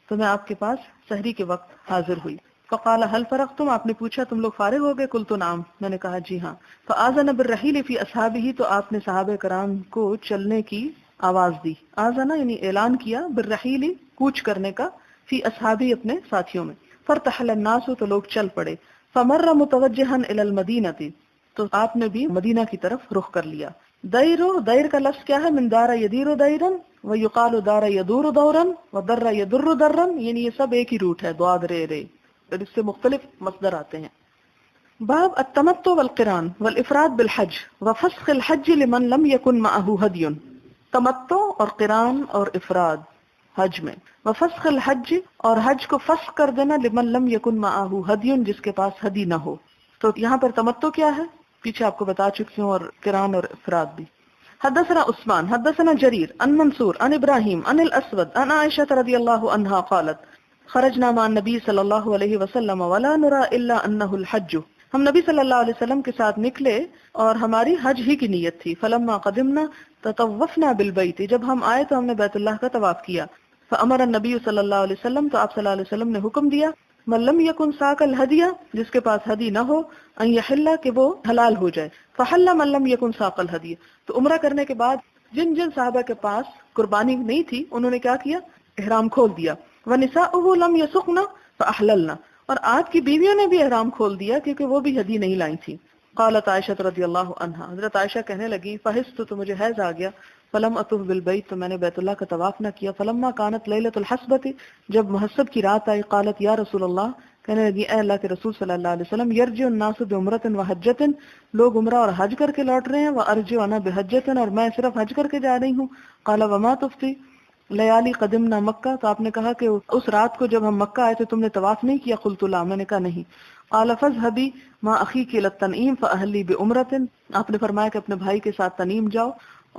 تو میں آپ کے پاس سحری کے وقت حاضر ہوئی. فقال هل فرغتم آپ نے پوچھا تم لوگ فارغ ہو گئے. قلت نعم میں نے کہا جی ہاں. فآذن بالرحیل فی اصحابہ تو آپ نے صحابہ کرام کو چلنے کی آواز دی. آذن یعنی اعلان کیا بالرحیل کوچ کرنے کا فی اصحابہ اپنے ساتھیوں میں. فرتحل الناس تو لوگ چل پڑے. فمر متوجہا الی المدینہ تو آپ نے بھی مدینہ کی طرف رخ کر لیا. دیر کا لفظ کیا ہے من دار یدیر دیرا ویقال دار یدور دورا ودر یدر درا یعنی یہ سب ایک ہی روٹ ہے دعا رے رے اور اس سے مختلف مصدر آتے ہیں. باب التمتع والقران والافراد بالحج وفسخ الحج لمن لم يكن معه هدي. تمتع اور قران اور افراد حج میں. وفسخ الحج اور حج کو فسخ کر دینا لمن لم يكن معه هدي جس کے پاس ہدی نہ ہو. تو یہاں پر تمتع کیا ہے پیچھے آپ کو بتا چکی ہوں اور قران اور افراد بھی. حدثنا عثمان حدثنا جرير عن منصور عن ابراہیم عن الاسود عن عائشہ رضی اللہ عنہا قالت خرجنا مع النبی صلی اللہ علیہ وسلم ولا نرى الا انه الحج. ہم نبی صلی اللہ علیہ وسلم کے ساتھ نکلے اور ہماری حج ہی کی نیت تھی. فلما قدمنا تطوفنا بالبیت جب ہم آئے تو ہم نے بیت اللہ کا طواف کیا. فامر النبی صلی اللہ علیہ وسلم تو آپ صلی اللہ علیہ وسلم نے حکم دیا من لم یکن ساق الہدیہ جس کے پاس ہدی نہ ہو ان یحل کہ وہ حلال ہو جائے. فحل من لم یکن ساق الہدیہ تو عمرہ کرنے کے بعد جن جن صحابہ کے پاس قربانی نہیں تھی انہوں نے کیا کیا احرام کھول دیا. ونساؤہ لم یسقن فاحللن اور آپ کی بیویوں نے بھی احرام کھول دیا کیونکہ وہ بھی ہدی نہیں لائی تھی. قالت عائشہ رضی اللہ عنہا حضرت عائشہ کہنے لگی فحست تو مجھے حیض آ گیا. فلم اطوف بالبیت تو میں نے بیت اللہ کا طواف نہ کیا. فلما کانت لیلۃ الحسبۃ جب محسب کی رات آئی قالت یا رسول اللہ کہنے لگی اے اللہ کے رسول صلی اللہ علیہ وسلم یرجع الناس بعمرۃ وحجۃ لوگ عمرہ اور حج کر کے لوٹ رہے ہیں وارجع انا بحجۃ اور میں صرف حج کر کے جا رہی ہوں. قال وما تفتی لیالی قدمنا مکہ، تو آپ نے کہا کہ اس رات کو جب ہم مکہ آئے تو تم نے طواف نہیں کیا؟ قلت لا، میں نے کہا نہیں۔ قال فاذهبي مع اخيك الى التنعيم فاهلي بعمرة، آپ نے فرمایا کہ اپنے بھائی کے ساتھ تنعیم جاؤ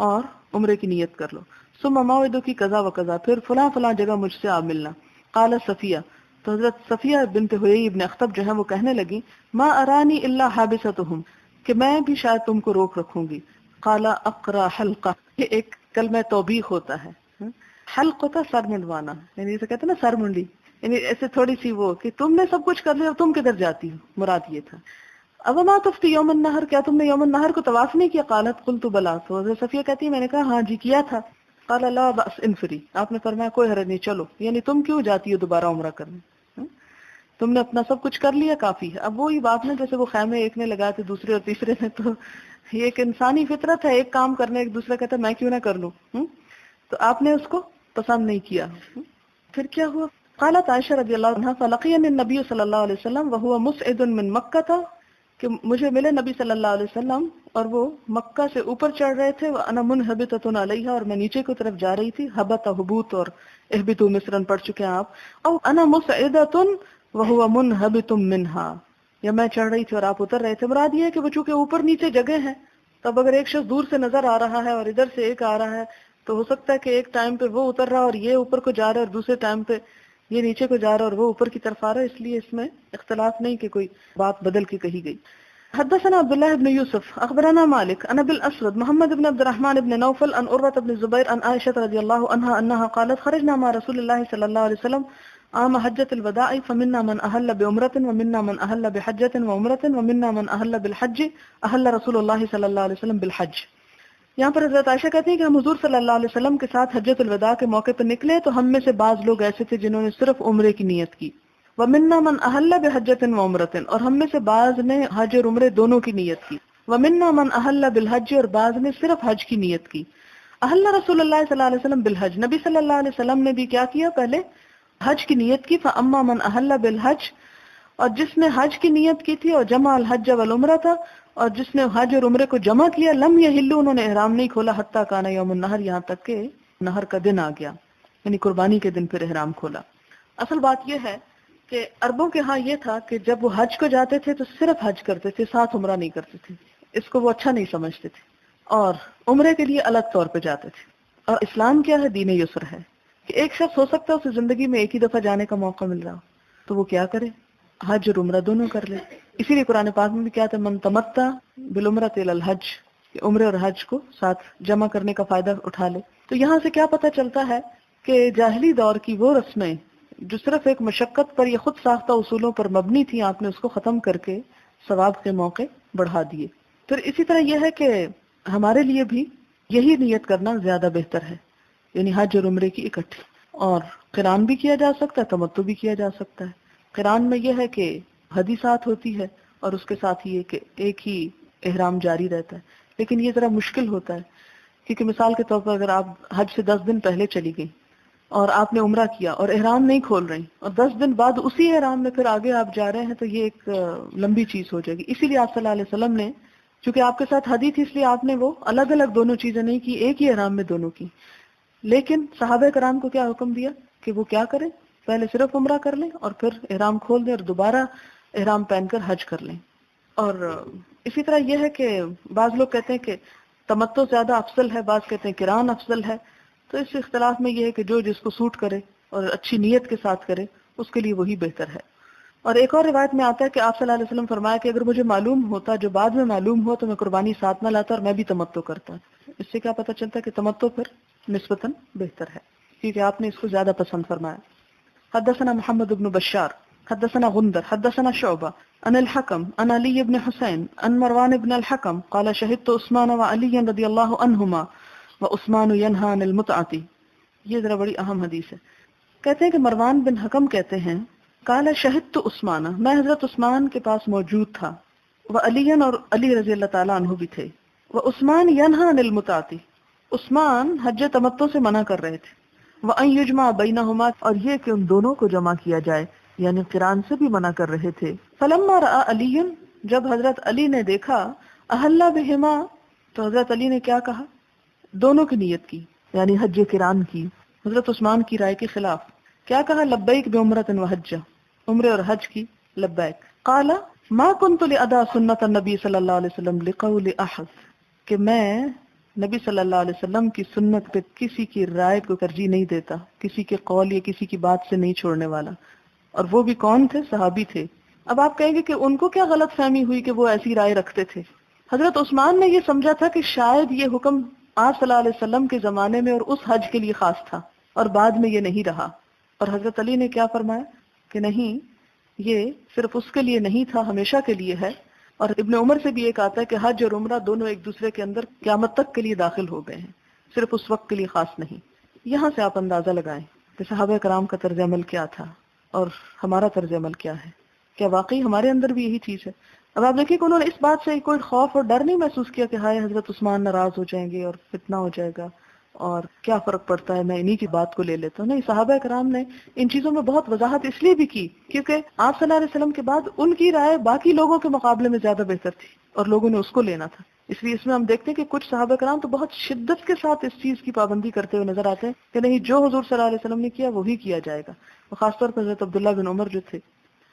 اور عمرے کی نیت کر لو۔ ثم موعدك كذا وكذا، پھر فلاں فلاں جگہ مجھ سے آپ ملنا۔ قال صفیہ، تو حضرت صفیہ بنت حیی ابن اخطب جو ہے وہ کہنے لگی ما ارانی الا حابستهم، کہ میں بھی شاید تم کو روک رکھوں گی۔ قال اقرا حلقہ، یہ ایک کلمہ توبیخ ہوتا ہے۔ حلق ہوتا ہے سر منڈوانا، یعنی اسے کہتے ہیں نا سر منڈی، یعنی ایسے تھوڑی سی وہ کہ تم نے سب کچھ کر لیا تم کدھر جاتی ہو، مراد یہ تھا۔ اب ما تفتی یوم النحر، کیا تم نے یوم النحر کو طواف نہیں کیا؟ قالت قلت بلا، تو حضرت صفیہ کہتی ہے میں نے کہا ہاں جی کیا تھا۔ قال لا بأس انفری، آپ نے فرمایا کوئی حرج نہیں، چلو، یعنی تم کیوں جاتی ہو دوبارہ عمرہ کرنے، تم نے اپنا سب کچھ کر لیا کافی ہے۔ اب وہی بات نا جیسے وہ خیمے ایک نے لگائے تھے دوسرے اور تیسرے نے، تو یہ ایک انسانی فطرت ہے، ایک کام کرنے ایک دوسرا کہتا ہے میں کیوں نہ کر لوں، تو آپ نے اس کو پسند نہیں کیا۔ پھر کیا ہوا؟ قالت عائشہ رضی اللہ عنہا فلقینی النبی صلی اللہ علیہ وسلم وهو مسعد من مکہ، تھا کہ مجھے ملے نبی صلی اللہ علیہ وسلم اور وہ مکہ سے اوپر چڑھ رہے تھے، وانا منحبتۃ علیہا، اور میں نیچے کی طرف جا رہی تھی۔ حبط حبوط اور اہبطوا مصرا پڑھ چکے ہیں آپ، او انا مسعدۃ وهو منحبت منها، یا میں چڑھ رہی تھی اور آپ اتر رہے تھے۔ مراد یہ ہے کہ وہ چونکہ اوپر نیچے جگہ ہیں، تب اگر ایک شخص دور سے نظر آ رہا ہے اور ادھر سے ایک آ رہا ہے تو ہو سکتا ہے کہ ایک ٹائم پہ وہ اتر رہا اور یہ اوپر کو جا رہا ہے، اور دوسرے ٹائم پہ یہ نیچے کو جا رہا ہے اور وہ اوپر کی طرف آ رہا ہے، اس لیے اس میں اختلاف نہیں کہ کوئی بات بدل کے کہی گئی۔ حدثنا عبد الله بن يوسف اخبرنا مالك عن ابي الاسود محمد بن عبد الرحمن بن نوفل عن عروة بن الزبير عن عائشة رضي الله عنها انها قالت خرجنا مع رسول الله صلى الله عليه وسلم عام حجة الوداع فمنا من اهل بعمرة ومنا من اهل بحجة وعمرة ومنا من اهل بالحج، اهل رسول الله صلى الله عليه وسلم بالحج۔ یہاں پر حضرت عائشہ کہتی ہیں کہ ہم حضور صلی اللہ علیہ وسلم کے ساتھ حجۃ الوداع کے موقع پر نکلے تو ہم میں سے بعض لوگ ایسے تھے جنہوں نے صرف عمرے کی نیت کی، وَمِنَّا مَنْ أَحَلَّ بِحَجَّةٍ وَعُمْرَةٍ، اور ہم میں سے بعض نے حج اور عمرے دونوں کی نیت کی، وَمِنَّا مَنْ أَحَلَّ بِالْحَجِّ، اور بعض نے صرف حج کی نیت کی۔ احل رسول اللہ صلی اللہ علیہ وسلم بالحج، نبی صلی اللہ علیہ وسلم نے بھی کیا کیا؟ پہلے حج کی نیت کی۔ فَأَمَّا مَنْ أَحَلَّ بِالْحَجِّ، اور جس نے حج کی نیت کی تھی اور جمع الحج والعمرہ تھا، اور جس نے حج اور عمرے کو جمع کیا، لم یحلوا، انہوں نے احرام نہیں کھولا، حتی کان یوم النحر، یہاں تک کہ نہر کا دن آ گیا، یعنی قربانی کے دن پھر احرام کھولا۔ اصل بات یہ ہے کہ عربوں کے ہاں یہ تھا کہ جب وہ حج کو جاتے تھے تو صرف حج کرتے تھے، ساتھ عمرہ نہیں کرتے تھے، اس کو وہ اچھا نہیں سمجھتے تھے، اور عمرے کے لیے الگ طور پہ جاتے تھے۔ اور اسلام کیا ہے؟ دین یسر ہے، کہ ایک شخص ہو سکتا ہے اسے زندگی میں ایک ہی دفعہ جانے کا موقع مل رہا تو وہ کیا کرے؟ حج اور عمرہ دونوں کر لے۔ اسی لیے قرآن پاک میں بھی کیا تھا؟ من تمتع بالعمرۃ الی الحج، کہ عمرے اور حج کو ساتھ جمع کرنے کا فائدہ اٹھا لے۔ تو یہاں سے کیا پتہ چلتا ہے کہ جاہلی دور کی وہ رسمیں جو صرف ایک مشقت پر یا خود ساختہ اصولوں پر مبنی تھی، آپ نے اس کو ختم کر کے ثواب کے موقع بڑھا دیے۔ پھر اسی طرح یہ ہے کہ ہمارے لیے بھی یہی نیت کرنا زیادہ بہتر ہے، یعنی حج اور عمرے کی اکٹھی، اور قران بھی کیا جا سکتا ہے، تمتع بھی کیا جا سکتا ہے۔ قران میں یہ ہے کہ ہدی ساتھ ہوتی ہے اور اس کے ساتھ یہ کہ ایک ہی احرام جاری رہتا ہے، لیکن یہ ذرا مشکل ہوتا ہے، کیونکہ مثال کے طور پر اگر آپ حج سے 10 دن پہلے چلی گئی اور آپ نے عمرہ کیا اور احرام نہیں کھول رہی، اور 10 دن بعد اسی احرام میں پھر آگے آپ جا رہے ہیں، تو یہ ایک لمبی چیز ہو جائے گی۔ اسی لیے آپ صلی اللہ علیہ وسلم نے، چونکہ آپ کے ساتھ ہدی تھی، اس لیے آپ نے وہ الگ الگ دونوں چیزیں نہیں کی، ایک ہی احرام میں دونوں کی۔ لیکن صحابہ کرام کو کیا حکم دیا کہ وہ کیا کریں؟ پہلے صرف عمرہ کر لیں اور پھر احرام کھول دیں اور دوبارہ احرام پہن کر حج کر لیں۔ اور اسی طرح یہ ہے کہ بعض لوگ کہتے ہیں کہ تمتع زیادہ افضل ہے، بعض کہتے ہیں قران افضل ہے، تو اس اختلاف میں یہ ہے کہ جو جس کو سوٹ کرے اور اچھی نیت کے ساتھ کرے اس کے لیے وہی بہتر ہے۔ اور ایک اور روایت میں آتا ہے کہ آپ صلی اللہ علیہ وسلم فرمایا کہ اگر مجھے معلوم ہوتا جو بعد میں معلوم ہو تو میں قربانی ساتھ نہ لاتا اور میں بھی تمتع کرتا۔ اس سے کیا پتہ چلتا ہے کہ تمتع پھر نسبتاً بہتر ہے، کیونکہ آپ نے اس کو زیادہ پسند فرمایا۔ حدثنا محمد بن بشار حدثنا غندر حدثنا شعبہ عن الحكم عن علي بن حسين عن مروان بن الحكم قال شهدت عثمان وعلي رضي الله عنهما وعثمان ينهى عن المتعة۔ یہ ذرا بڑی اہم حدیث ہے۔ کہتے ہیں کہ مروان بن حکم کہتے ہیں قال شهدت عثمان، میں حضرت عثمان کے پاس موجود تھا، وعلی، اور علی رضی اللہ تعالیٰ عنہ بھی تھے، وعثمان ينهى عن المتعة، عثمان حج تمتع سے منع کر رہے تھے، وَأَن يُجْمَعَ بَيْنَهُمَا، اور یہ کہ ان دونوں کو جمع کیا جائے، یعنی قران سے بھی منع کر رہے تھے۔ فَلَمَّا رَأَى عَلِيٌّ، جب حضرت علی نے دیکھا، أَحَلَّ بِهِمَا، تو حضرت علی نے کیا کہا؟ دونوں کی نیت کی، یعنی حج قران کی، حضرت عثمان کی رائے کے خلاف کیا کہا؟ لبیک بعمرۃ وحج، عمرے اور حج کی لبیک. قال ما كنت لأداء سنت النبی صلی اللہ علیہ وسلم لقول احد، کہ میں نبی صلی اللہ علیہ وسلم کی سنت پہ کسی کی رائے کو ترجیح نہیں دیتا، کسی کے قول یا کسی کی بات سے نہیں چھوڑنے والا. اور وہ بھی کون تھے؟ صحابی تھے. اب آپ کہیں گے کہ ان کو کیا غلط فہمی ہوئی کہ وہ ایسی رائے رکھتے تھے؟ حضرت عثمان نے یہ سمجھا تھا کہ شاید یہ حکم آپ صلی اللہ علیہ وسلم کے زمانے میں اور اس حج کے لیے خاص تھا اور بعد میں یہ نہیں رہا. اور حضرت علی نے کیا فرمایا کہ نہیں، یہ صرف اس کے لیے نہیں تھا، ہمیشہ کے لیے ہے. اور ابن عمر سے بھی ایک آتا ہے کہ حج اور عمرہ دونوں ایک دوسرے کے اندر قیامت تک کے لیے داخل ہو گئے ہیں، صرف اس وقت کے لیے خاص نہیں. یہاں سے آپ اندازہ لگائیں کہ صحابہ کرام کا طرز عمل کیا تھا اور ہمارا طرز عمل کیا ہے. کیا واقعی ہمارے اندر بھی یہی چیز ہے؟ اب آپ دیکھیے کہ انہوں نے اس بات سے کوئی خوف اور ڈر نہیں محسوس کیا کہ ہائے حضرت عثمان ناراض ہو جائیں گے اور فتنہ ہو جائے گا اور کیا فرق پڑتا ہے، میں انہی کی بات کو لے لیتا ہوں. نہیں، صحابہ کرام نے ان چیزوں میں بہت وضاحت اس لیے بھی کی کیونکہ آپ صلی اللہ علیہ وسلم کے بعد ان کی رائے باقی لوگوں کے مقابلے میں زیادہ بہتر تھی اور لوگوں نے اس کو لینا تھا. اس لیے اس میں ہم دیکھتے ہیں کہ کچھ صحابہ کرام تو بہت شدت کے ساتھ اس چیز کی پابندی کرتے ہوئے نظر آتے ہیں کہ نہیں، جو حضور صلی اللہ علیہ وسلم نے کیا وہی کیا جائے گا. خاص طور پر حضرت عبداللہ بن عمر جو تھے.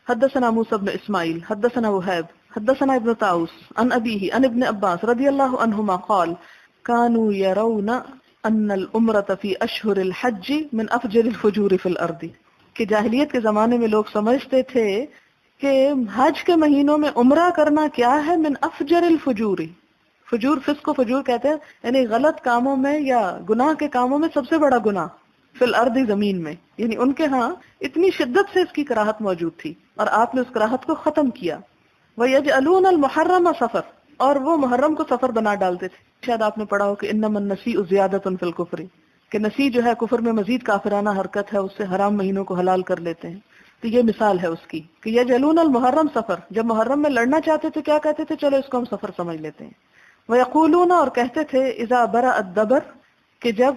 حدثنا موسى بن اسماعيل حدثنا وهاب حدثنا ابن طاووس عن أبيه عن ابن عباس رضي الله عنهما قال كانوا يرون أن العمرة في أشهر الحج من أفجر الفجور في الأرض، کہ جاہلیت کے زمانے میں لوگ سمجھتے تھے کہ حج کے مہینوں میں عمرہ کرنا کیا ہے، من افجر الفجور. فجور فسق و فجور کہتے ہیں یعنی غلط کاموں میں یا گناہ کے کاموں میں سب سے بڑا گناہ، فی الارض زمین میں. یعنی ان کے ہاں اتنی شدت سے اس کی کراہت موجود تھی اور آپ نے اس کراہت کو ختم کیا. وَيَجْعَلُونَ الْمُحَرَّمَ سفر، اور وہ محرم کو سفر بنا ڈالتے تھے. شاید آپ نے پڑھا ہو کہ انما النسیء زیادۃ فی الکفر، کہ نسی جو ہے کفر میں مزید کافرانہ حرکت ہے، اس سے حرام مہینوں کو حلال کر لیتے ہیں. تو یہ مثال ہے اس کی کہ یجعلون المحرم سفر، جب محرم میں لڑنا چاہتے تھے کیا کہتے تھے؟ چلو اس کو ہم سفر سمجھ لیتے ہیں. وَيَقُولُونَ، اور کہتے تھے اذا برأ الدبر، کہ جب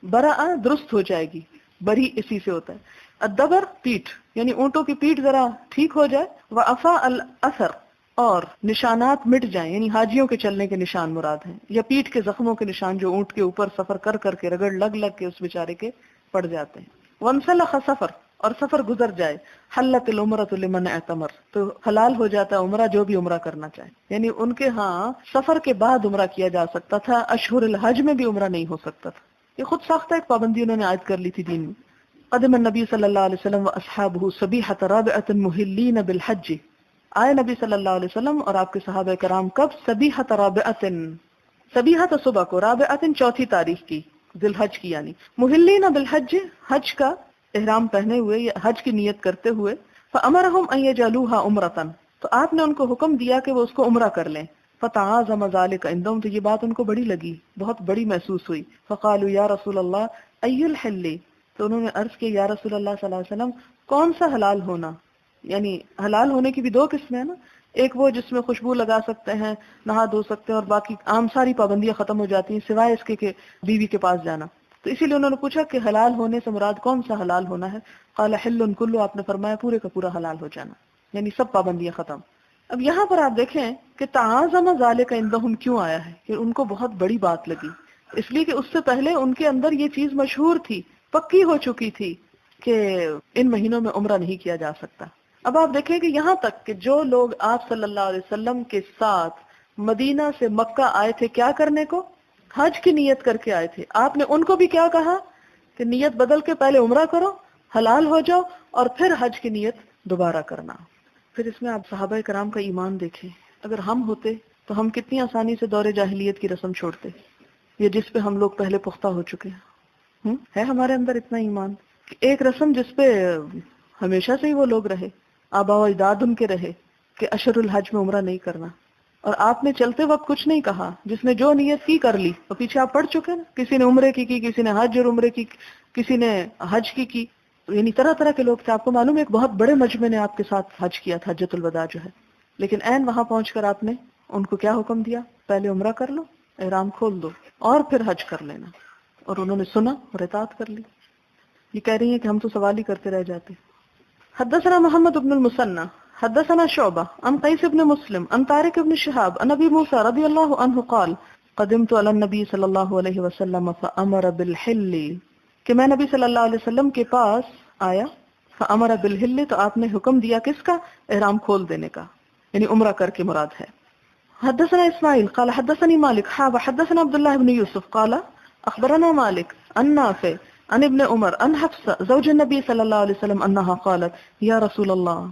برأ درست ہو جائے گی، بری اسی سے ہوتا ہے، الدبر پیٹھ، یعنی اونٹوں کی پیٹھ ذرا ٹھیک ہو جائے، وَأَفَاءَ الْأَثَرُ، اور نشانات مٹ جائیں، یعنی حاجیوں کے چلنے کے نشان مراد ہیں، یا پیٹھ کے زخموں کے نشان جو اونٹ کے اوپر سفر کر کر کے رگڑ لگ لگ کے اس بیچارے کے پڑ جاتے ہیں. وَانْسَلَخَ سفر، اور سفر گزر جائے، حلت العمرۃ لمن اعتمر، تو حلال ہو جاتا ہے عمرہ جو بھی عمرہ کرنا چاہے. یعنی ان کے ہاں سفر کے بعد عمرہ کیا جا سکتا تھا، اشہر الحج میں بھی عمرہ نہیں ہو سکتا تھا. یہ خود ساختہ ایک پابندی انہوں نے عائد کر لی تھی دین میں. قدم النبی صلی اللہ علیہ وسلم واصحابہ صبیحۃ رابعۃ مہلین بالحج، آئے نبی صلی اللہ علیہ وسلم اور آپ کے صحابہ کرام کب؟ صبیحۃ رابعۃ، صبیحۃ صبح کو، رابعۃ چوتھی تاریخ کی ذی الحج کی، یعنی مہلین بالحج، حج کا احرام پہنے ہوئے یا حج کی نیت کرتے ہوئے. فامرہم ان یجعلوها عمرۃ، تو آپ نے ان کو حکم دیا کہ وہ اس کو عمرہ کر لیں. فتعاظم ذلک عندهم، تو یہ بات ان کو بڑی لگی، بہت بڑی محسوس ہوئی. فقالوا یا رسول اللہ ای الحل، تو انہوں نے عرض کیا یا رسول اللہ صلی اللہ علیہ وسلم کون سا حلال ہونا؟ یعنی حلال ہونے کی بھی دو قسمیں ہیں نا، ایک وہ جس میں خوشبو لگا سکتے ہیں، نہا دھو سکتے ہیں، اور باقی عام ساری پابندیاں ختم ہو جاتی ہیں سوائے اس کے کہ بیوی کے پاس جانا. تو اسی لیے انہوں نے پوچھا کہ حلال ہونے سے مراد کون سا حلال ہونا ہے؟ قال حل کلو، آپ نے فرمایا پورے کا پورا حلال ہو جانا، یعنی سب پابندیاں ختم. اب یہاں پر آپ دیکھیں کہ تعاظم ذالک عندہم کیوں آیا ہے، کہ ان کو بہت بڑی بات لگی، اس لیے کہ اس سے پہلے ان کے اندر یہ چیز مشہور تھی، پکی ہو چکی تھی کہ ان مہینوں میں عمرہ نہیں کیا جا سکتا. اب آپ دیکھیں کہ یہاں تک کہ جو لوگ آپ صلی اللہ علیہ وسلم کے ساتھ مدینہ سے مکہ آئے تھے کیا کرنے کو؟ حج کی نیت کر کے آئے تھے. آپ نے ان کو بھی کیا کہا کہ نیت بدل کے پہلے عمرہ کرو، حلال ہو جاؤ، اور پھر حج کی نیت دوبارہ کرنا. پھر اس میں آپ صحابہ کرام کا ایمان دیکھیں. اگر ہم ہوتے تو ہم کتنی آسانی سے دور جاہلیت کی رسم چھوڑتے، یہ جس پہ ہم لوگ پہلے پختہ ہو چکے ہیں. ہے ہمارے اندر اتنا ایمان کہ ایک رسم جس پہ ہمیشہ سے ہی وہ لوگ رہے، آبا و اجداد ان کے رہے، کہ اشہر الحج میں عمرہ نہیں کرنا، اور آپ نے چلتے وقت کچھ نہیں کہا، جس نے جو نیت کی کر لی. تو پیچھے آپ پڑھ چکے نا، کسی نے عمرے کی، کسی نے حج اور عمرے کی، کسی نے حج کی. یعنی طرح طرح کے لوگ تھے. آپ کو معلوم ہے ایک بہت بڑے مجمع نے آپ کے ساتھ حج کیا تھا، حجۃ الوداع جو ہے. لیکن عین وہاں پہنچ کر آپ نے ان کو کیا حکم دیا؟ پہلے عمرہ کر لو، احرام کھول دو، اور پھر حج کر لینا. اور انہوں نے سنا اور اطاعت کر لی. یہ کہہ رہی ہیں کہ ہم تو سوال ہی کرتے رہ جاتے. حدثنا محمد بن المثنى حدثنا شعبہ عن قیس بن مسلم عن طارق بن شہاب عن ابی موسیٰ رضی اللہ عنہ قال قدمت علی النبی صلی اللہ علیہ وسلم فامر بالحل کہ میں نبی صلی اللہ علیہ وسلم کے پاس آیا، فامر بالحل، تو آپ نے حکم دیا کس کا؟ احرام کھول دینے کا، یعنی عمرہ کر کے مراد ہے۔ حدثنا اسماعیل قال حدثني مالك حدثنا عبد الله بن يوسف قال اخبرنا مالك عن نافع عن ابن عمر عن حفصة زوج النبي صلی اللہ علیہ وسلم انها قالت یا رسول اللہ،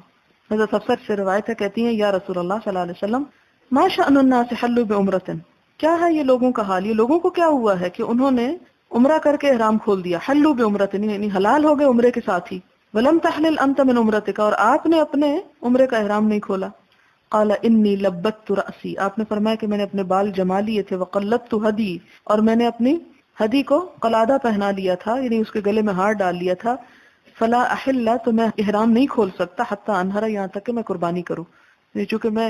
حضرت حفصہ سے روایت ہے، کہتی ہیں یا رسول اللہ صلی اللہ علیہ وسلم ما شأن الناس حلوا بعمرة، کیا ہے یہ لوگوں کا حال، یہ لوگوں کو کیا ہوا ہے کہ انہوں نے عمرہ کر کے احرام کھول دیا، حلوا بعمرة یعنی حلال ہو گئے عمرے کے ساتھ ہی، ولم تحلل انت من عمرتك، اور آپ نے اپنے عمرے کا احرام نہیں کھولا۔ قال انی لبت رأسی، آپ نے فرمایا کہ میں نے اپنے بال جما لیے تھے، وقلدت ہدی، اور میں نے اپنی ہدی کو قلادہ پہنا لیا تھا، یعنی اس کے گلے میں ہار ڈال لیا تھا، فلا احل، تو میں احرام نہیں کھول سکتا، حتی انہر، یہاں تک کہ میں قربانی کروں، یعنی چونکہ میں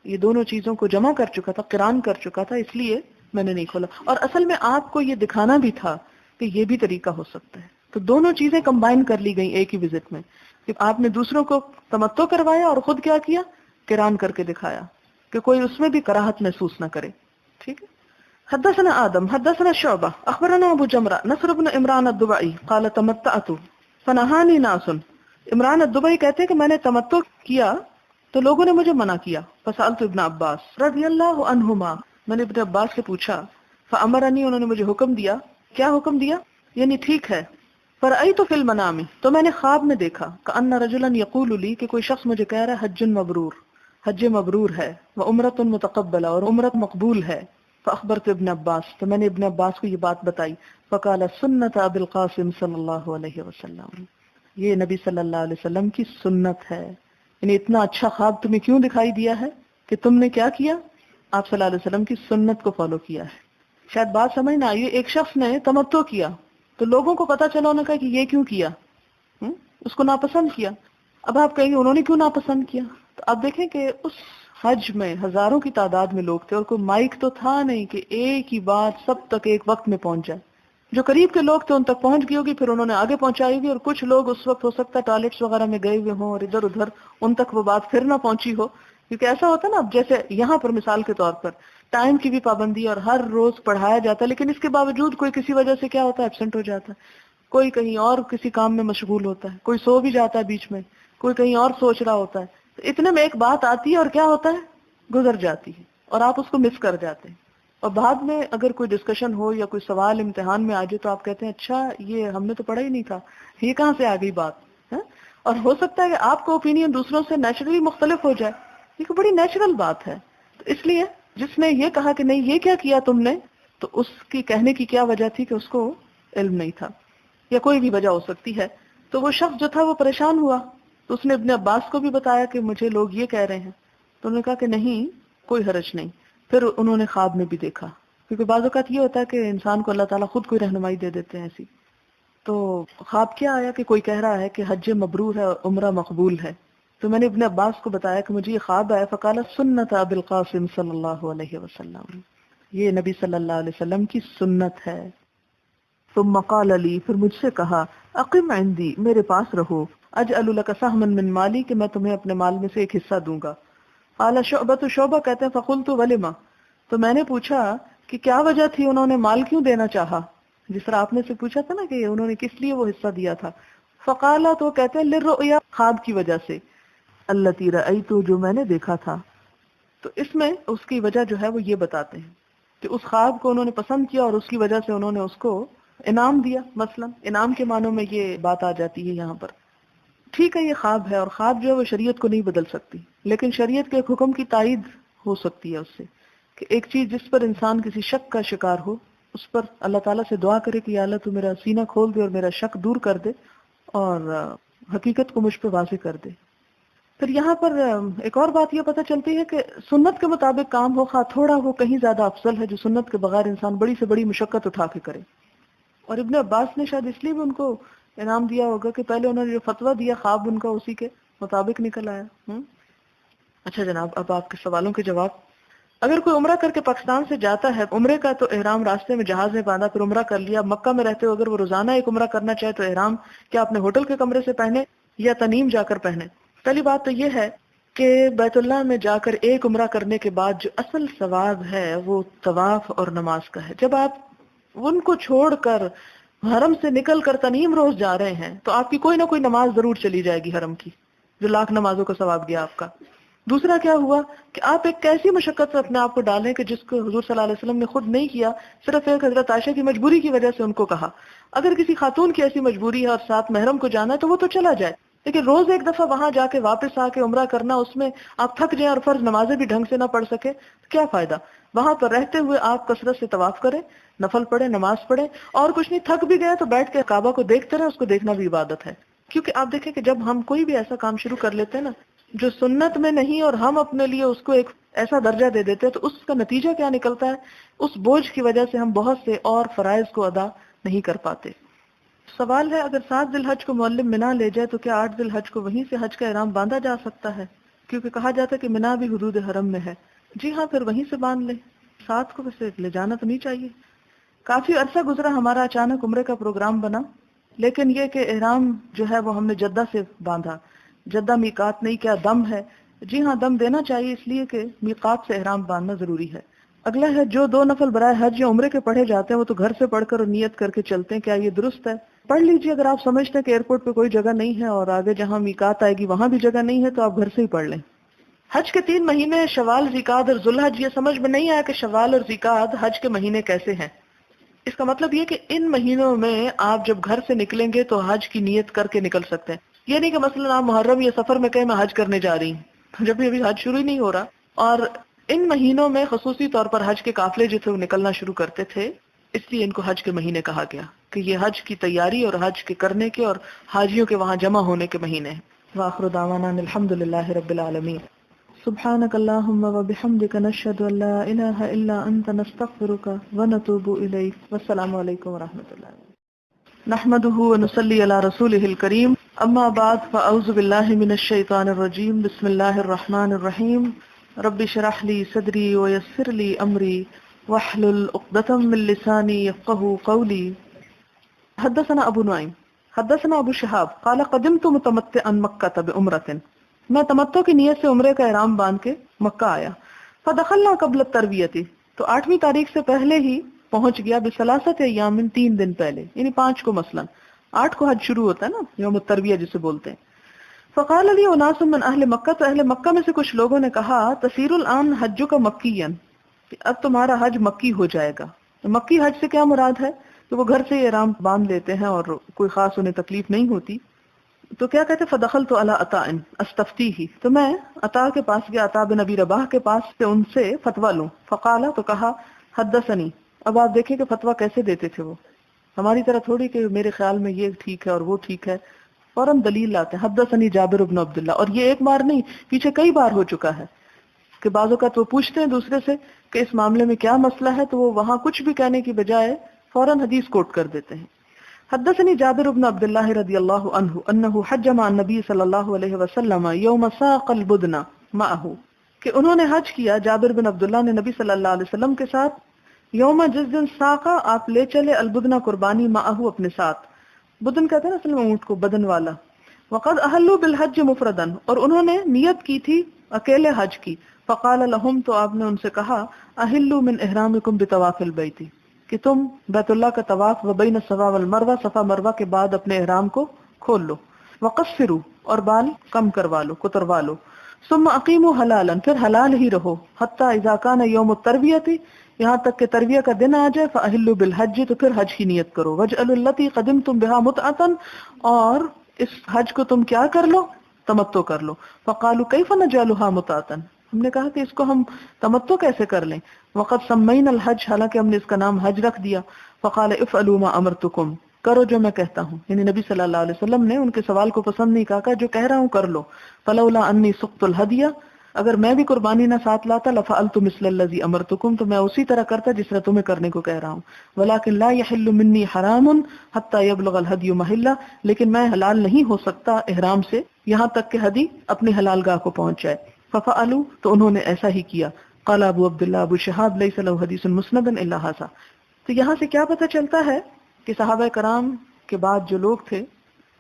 یہ دونوں چیزوں کو جمع کر چکا تھا، قران کر چکا تھا، اس لیے میں نے نہیں کھولا۔ اور اصل میں آپ کو یہ دکھانا بھی تھا کہ یہ بھی طریقہ ہو سکتا ہے، تو دونوں چیزیں کمبائن کر لی گئیں ایک ہی وزٹ میں، کہ آپ نے دوسروں کو تمتع کروایا اور خود کیا کیا، قران کر کے دکھایا، کہ کوئی اس میں بھی کراہت محسوس نہ کرے۔ ٹھیک ہے۔ حدثنا آدم حدثنا شعبہ اخبرنا ابو جمرہ نصر بن عمران الدبعی قال تمتعت فنہانی ناس، عمران الدبعی کہتے ہیں کہ میں نے تمتع کیا تو لوگوں نے مجھے منع کیا، فسألت ابن عباس رضی اللہ عنہما، میں نے ابن عباس سے پوچھا، فامرنی، انہوں نے مجھے حکم دیا، کیا حکم دیا؟ یعنی ٹھیک ہے، فرأیت فی المنام، تو میں نے خواب میں دیکھا، کأن رجلا یقول لی، کہ کوئی شخص مجھے کہہ رہا ہے حج مبرور، حج مبرور ہے، وعمرۃ متقبلہ، اور عمرت مقبول ہے، فاخبرت ابن عباس، تو میں نے ابن عباس کو یہ بات بتائی، فقال سنت ابی القاسم صلی اللہ علیہ وسلم، یہ نبی صلی اللہ علیہ وسلم کی سنت ہے، یعنی اتنا اچھا خواب تمہیں کیوں دکھائی دیا ہے کہ تم نے کیا کیا، آپ صلی اللہ علیہ وسلم کی سنت کو فالو کیا ہے۔ شاید بات سمجھ نہ آئی، ایک شخص نے تمتع کیا تو لوگوں کو پتا چلا، انہوں نے کہا کہ یہ کیوں کیا، اس کو ناپسند کیا۔ اب آپ کہیں گے انہوں نے کیوں ناپسند کیا، تو آپ دیکھیں کہ اس حج میں ہزاروں کی تعداد میں لوگ تھے، اور کوئی مائک تو تھا نہیں کہ ایک ہی بات سب تک ایک وقت میں پہنچ جائے، جو قریب کے لوگ تھے ان تک پہنچ گئی ہوگی، پھر انہوں نے آگے پہنچائی ہوگی، اور کچھ لوگ اس وقت ہو سکتا ہے ٹوائلٹس وغیرہ میں گئے ہوئے ہوں اور ادھر ادھر، ان تک وہ بات پھر نہ پہنچی ہو، کیونکہ ایسا ہوتا ہے نا، اب جیسے یہاں پر مثال کے طور پر ٹائم کی بھی پابندی، اور ہر روز پڑھایا جاتا ہے، لیکن اس کے باوجود کوئی کسی وجہ سے کیا ہوتا ہے، ایبسنٹ ہو جاتا ہے، کوئی کہیں اور کسی کام میں مشغول ہوتا ہے، کوئی سو بھی جاتا ہے بیچ میں، کوئی کہیں اور سوچ رہا ہوتا ہے، تو اتنے میں ایک بات آتی ہے اور کیا ہوتا ہے، گزر جاتی ہے، اور آپ اس کو مس کر جاتے ہیں، اور بعد میں اگر کوئی ڈسکشن ہو یا کوئی سوال امتحان میں آ جائے تو آپ کہتے ہیں اچھا یہ ہم نے تو پڑھا ہی نہیں تھا، یہ کہاں سے آ گئی بات ہے؟ اور ہو سکتا ہے کہ آپ کا اوپینین دوسروں سے نیچرلی مختلف ہو جائے، یہ کوئی بڑی نیچرل بات ہے، تو اس لیے جس نے یہ کہا کہ نہیں یہ کیا کیا تم نے، تو اس کی کہنے کی کیا وجہ تھی کہ اس کو علم نہیں تھا، یا کوئی بھی وجہ ہو سکتی ہے، تو وہ شخص جو تھا وہ پریشان ہوا، تو اس نے ابن عباس کو بھی بتایا کہ مجھے لوگ یہ کہہ رہے ہیں، تو انہوں نے کہا کہ نہیں کوئی حرج نہیں۔ پھر انہوں نے خواب میں بھی دیکھا، کیونکہ بعض اوقات یہ ہوتا ہے کہ انسان کو اللہ تعالیٰ خود کوئی رہنمائی دے دیتے ہیں ایسی، تو خواب کیا آیا کہ کوئی کہہ رہا ہے کہ حج مبرور ہے اور عمرہ مقبول ہے، تو میں نے ابن عباس کو بتایا کہ مجھے یہ خواب آیا، فقال سنت ابی القاسم صلی اللہ علیہ وسلم، یہ نبی صلی اللہ علیہ وسلم کی سنت ہے۔ ثم قال لی، پھر مجھ سے کہا، اقم عندی، میرے پاس رہو، اجعل لک سہما من مالی، کہ میں تمہیں اپنے مال میں سے ایک حصہ دوں گا۔ قال شعبۃ، شعبہ کہتے ہیں فقلت ولما، تو میں نے پوچھا کہ کیا وجہ تھی، انہوں نے مال کیوں دینا چاہا، جس طرح آپ نے سے پوچھا تھا نا کہ انہوں نے کس لیے وہ حصہ دیا تھا۔ فقال، تو کہتے ہیں للرؤیا، خواب کی وجہ سے، التی رأیت، جو میں نے دیکھا تھا، تو اس میں اس کی وجہ جو ہے وہ یہ بتاتے ہیں کہ اس خواب کو انہوں نے پسند کیا اور اس کی وجہ سے انہوں نے اس کو انعام دیا، مثلا انعام کے معنوں میں یہ بات آ جاتی ہے یہاں پر۔ ٹھیک ہے یہ خواب ہے، اور خواب جو ہے وہ شریعت کو نہیں بدل سکتی، لیکن شریعت کے ایک حکم کی تائید ہو سکتی ہے اس سے، کہ ایک چیز جس پر انسان کسی شک کا شکار ہو، اس پر اللہ تعالیٰ سے دعا کرے کہ یا اللہ تو میرا سینہ کھول دے اور میرا شک دور کر دے اور حقیقت کو مجھ پہ واضح کر دے۔ پھر یہاں پر ایک اور بات یہ پتہ چلتی ہے کہ سنت کے مطابق کام ہو، خواہ تھوڑا ہو، کہیں زیادہ افضل ہے جو سنت کے بغیر انسان بڑی سے بڑی مشقت اٹھا کے کرے۔ اور ابن عباس نے شاید اس لیے بھی ان کو انعام دیا ہوگا کہ پہلے انہوں نے جو فتویٰ دیا خواب ان کا اسی کے مطابق نکل آیا۔ اچھا جناب، اب آپ کے سوالوں کے جواب۔ اگر کوئی عمرہ کر کے پاکستان سے جاتا ہے، عمرے کا تو احرام راستے میں جہاز میں باندھا، پھر عمرہ کر لیا، مکہ میں رہتے ہو اگر وہ روزانہ ایک عمرہ کرنا چاہے تو احرام کیا اپنے ہوٹل کے کمرے سے پہنے یا تنیم جا کر پہنے؟ پہلی بات تو یہ ہے کہ بیت اللہ میں جا کر ایک عمرہ کرنے کے بعد جو اصل ثواب ہے وہ طواف اور نماز کا ہے۔ جب آپ ان کو چھوڑ کر حرم سے نکل کر تنعیم روز جا رہے ہیں تو آپ کی کوئی نہ کوئی نماز ضرور چلی جائے گی حرم کی، جو لاکھ نمازوں کا ثواب گیا آپ کا۔ دوسرا کیا ہوا کہ آپ ایک ایسی مشقت سے اپنے آپ کو ڈالیں کہ جس کو حضور صلی اللہ علیہ وسلم نے خود نہیں کیا، صرف ایک حضرت عائشہ کی مجبوری کی وجہ سے ان کو کہا۔ اگر کسی خاتون کی ایسی مجبوری ہے اور ساتھ محرم کو جانا ہے تو وہ تو چلا جائے، لیکن روز ایک دفعہ وہاں جا کے واپس آ کے عمرہ کرنا، اس میں آپ تھک جائیں اور فرض نمازیں بھی ڈھنگ سے نہ پڑھ سکے تو کیا فائدہ؟ وہاں پر رہتے ہوئے آپ کثرت سے طواف کریں، نفل پڑھیں، نماز پڑھیں، اور کچھ نہیں، تھک بھی گئے تو بیٹھ کے کعبہ کو دیکھتے رہے، اس کو دیکھنا بھی عبادت ہے۔ کیونکہ آپ دیکھیں کہ جب ہم کوئی بھی ایسا کام شروع کر لیتے ہیں نا جو سنت میں نہیں اور ہم اپنے لیے اس کو ایک ایسا درجہ دے دیتے ہیں تو اس کا نتیجہ کیا نکلتا ہے؟ اس بوجھ کی وجہ سے ہم بہت سے اور فرائض کو ادا نہیں کر پاتے۔ سوال ہے اگر 7 ذی الحج کو معلم منا لے جائے تو کیا 8 ذی الحج کو وہیں سے حج کا احرام باندھا جا سکتا ہے؟ کیونکہ کہا جاتا ہے کہ منا بھی حدود حرم میں ہے۔ جی ہاں، پھر وہیں سے باندھ لیں، ساتھ کو ویسے لے جانا تو نہیں چاہیے۔ کافی عرصہ گزرا ہمارا اچانک عمرے کا پروگرام بنا، لیکن یہ کہ احرام جو ہے وہ ہم نے جدہ سے باندھا۔ جدہ میقات نہیں، کیا دم ہے؟ جی ہاں، دم دینا چاہیے، اس لیے کہ میقات سے احرام باندھنا ضروری ہے۔ اگلا ہے جو 2 نفل برائے حج یا عمرے کے پڑھے جاتے ہیں وہ تو گھر سے پڑھ کر اور نیت کر کے چلتے ہیں، کیا یہ درست ہے؟ پڑھ لیجیے، اگر آپ سمجھتے ہیں کہ ایئرپورٹ پہ کوئی جگہ نہیں ہے اور آگے جہاں میقات آئے گی وہاں بھی جگہ نہیں ہے تو آپ گھر سے ہی پڑھ لیں۔ حج کے 3 مہینے شوال، ذیقعد اور ذوالحج، یہ سمجھ میں نہیں آیا کہ شوال اور ذیقعد حج کے مہینے کیسے ہیں۔ اس کا مطلب یہ کہ ان مہینوں میں آپ جب گھر سے نکلیں گے تو حج کی نیت کر کے نکل سکتے ہیں۔ یہ نہیں کہ مثلا آپ محرم یا سفر میں کہیں میں حج کرنے جا رہی ہوں، جب ابھی حج شروع ہی نہیں ہو رہا۔ اور ان مہینوں میں خصوصی طور پر حج کے قافلے جو تھے وہ نکلنا شروع کرتے تھے، اس لیے ان کو حج کے مہینے کہا گیا کہ یہ حج کی تیاری اور حج کے کرنے کے اور حاجیوں کے وہاں جمع ہونے کے مہینے ہیں۔ وآخر دعوانا ان الحمدللہ رب العالمین۔ سبحانك اللهم وبحمدك نشهد ان لا اله الا انت نستغفرك ونتوب اليك والسلام عليكم ورحمة الله۔ نحمده ونصلي على رسوله الكريم، اما بعد فاعوذ بالله من الشيطان الرجيم، بسم الله الرحمن الرحيم، رب اشرح لي صدري ويسر لي امري واحلل عقدة من لساني يفقهوا قولي۔ حدثنا ابو نعيم حدثنا ابو شهاب قال قدمت متمتعا مكة بعمرة، میں تمتع کی نیت سے عمرے کا احرام باندھ کے مکہ آیا۔ فدخلنا قبل الترویۃ، تو 8ویں تاریخ سے پہلے ہی پہنچ گیا، بثلاثۃ ایام، 3 دن پہلے، یعنی 5 کو، مثلا 8 کو حج شروع ہوتا ہے نا، یوم الترویہ جسے بولتے ہیں۔ فقال لی اناس من اہل مکہ، تو اہل مکہ میں سے کچھ لوگوں نے کہا تسیر الان حجک مکیا، کہ اب تمہارا حج مکی ہو جائے گا۔ مکی حج سے کیا مراد ہے کہ وہ گھر سے ہی احرام باندھ لیتے ہیں اور کوئی خاص انہیں تکلیف نہیں ہوتی۔ تو کیا کہتے فدخلت علی عطاء استفتیہ، تو میں عطاء کے پاس گیا، عطاء بن ابی رباح کے پاس، سے ان سے فتویٰ لوں۔ فقال، تو کہا حدثنی، اب آپ دیکھیں کہ فتویٰ کیسے دیتے تھے وہ، ہماری طرح تھوڑی کہ میرے خیال میں یہ ٹھیک ہے اور وہ ٹھیک ہے، فوراً دلیل لاتے ہیں۔ حدثنی جابر بن عبداللہ، اور یہ ایک بار نہیں، پیچھے کئی بار ہو چکا ہے کہ بعض اوقات وہ پوچھتے ہیں دوسرے سے کہ اس معاملے میں کیا مسئلہ ہے، تو وہ وہاں کچھ بھی کہنے کی بجائے فوراً حدیث کوٹ کر دیتے ہیں۔ حدثني جابر بن عبد الله رضي الله عنه انه حج مع النبي صلی اللہ علیہ وسلم يوم ساق البدن معه، کہ انہوں نے حج کیا، جابر بن عبداللہ نے نبی صلی اللہ علیہ وسلم کے ساتھ، یوم، جس دن، ساقا آپ لے چلے، البدنا قربانی، معه اپنے ساتھ، بدن کہتے ہیں نا اصل میں اونٹ کو، بدن والا۔ وقد احلوا بالحج مفردا، اور انہوں نے نیت کی تھی اکیلے حج کی۔ فقال لهم، تو آپ نے ان سے کہا، احلوا من احرامکم بطواف البیت، کہ تم بیت اللہ کا طواف و بین الصفا والمروہ، صفا مروہ کے بعد اپنے احرام کو کھول لو۔ وقصروا، اور بال کم کروا لو، کتروا لو۔ ثم اقیموا حلالا، پھر حلال ہی رہو، حتی اذا کان یوم الترویۃ، یہاں تک کہ ترویہ کا دن آ جائے، فاحلوا بالحج، تو پھر حج کی نیت کرو، واجعلوا التی قدمتم بها متعۃ، اور اس حج کو تم کیا کر لو، تمتع کر لو۔ فقالوا کیف نجعلها متعۃ، ہم نے کہا کہ اس کو ہم تمتع کیسے کر لیں، وقد سمینا الحج، حالانکہ ہم نے اس کا نام حج رکھ دیا۔ فقال افعلوا ما امرتکم، کرو جو میں کہتا ہوں، یعنی نبی صلی اللہ علیہ وسلم نے ان کے سوال کو پسند نہیں، کہا کہ جو کہہ رہا ہوں کر لو۔ فلولا انی سقت الہدی، اگر میں بھی قربانی نہ ساتھ لاتا، لفعلت مثل الذی امرتکم، تو میں اسی طرح کرتا جس طرح تمہیں کرنے کو کہہ رہا ہوں۔ ولکن لا یحل منی حرام حتی یبلغ الہدی محلہ، لیکن میں حلال نہیں ہو سکتا احرام سے یہاں تک کہ ہدی اپنی حلال گاہ کو پہنچ جائے۔ ففعلوا، تو انہوں نے ایسا ہی کیا۔ قال ابو عبداللہ، ابو شہاب، لیس لہ حدیث مسند الا ھذا، تو یہاں سے کیا پتہ چلتا ہے کہ صحابہ کرام کے بعد جو لوگ تھے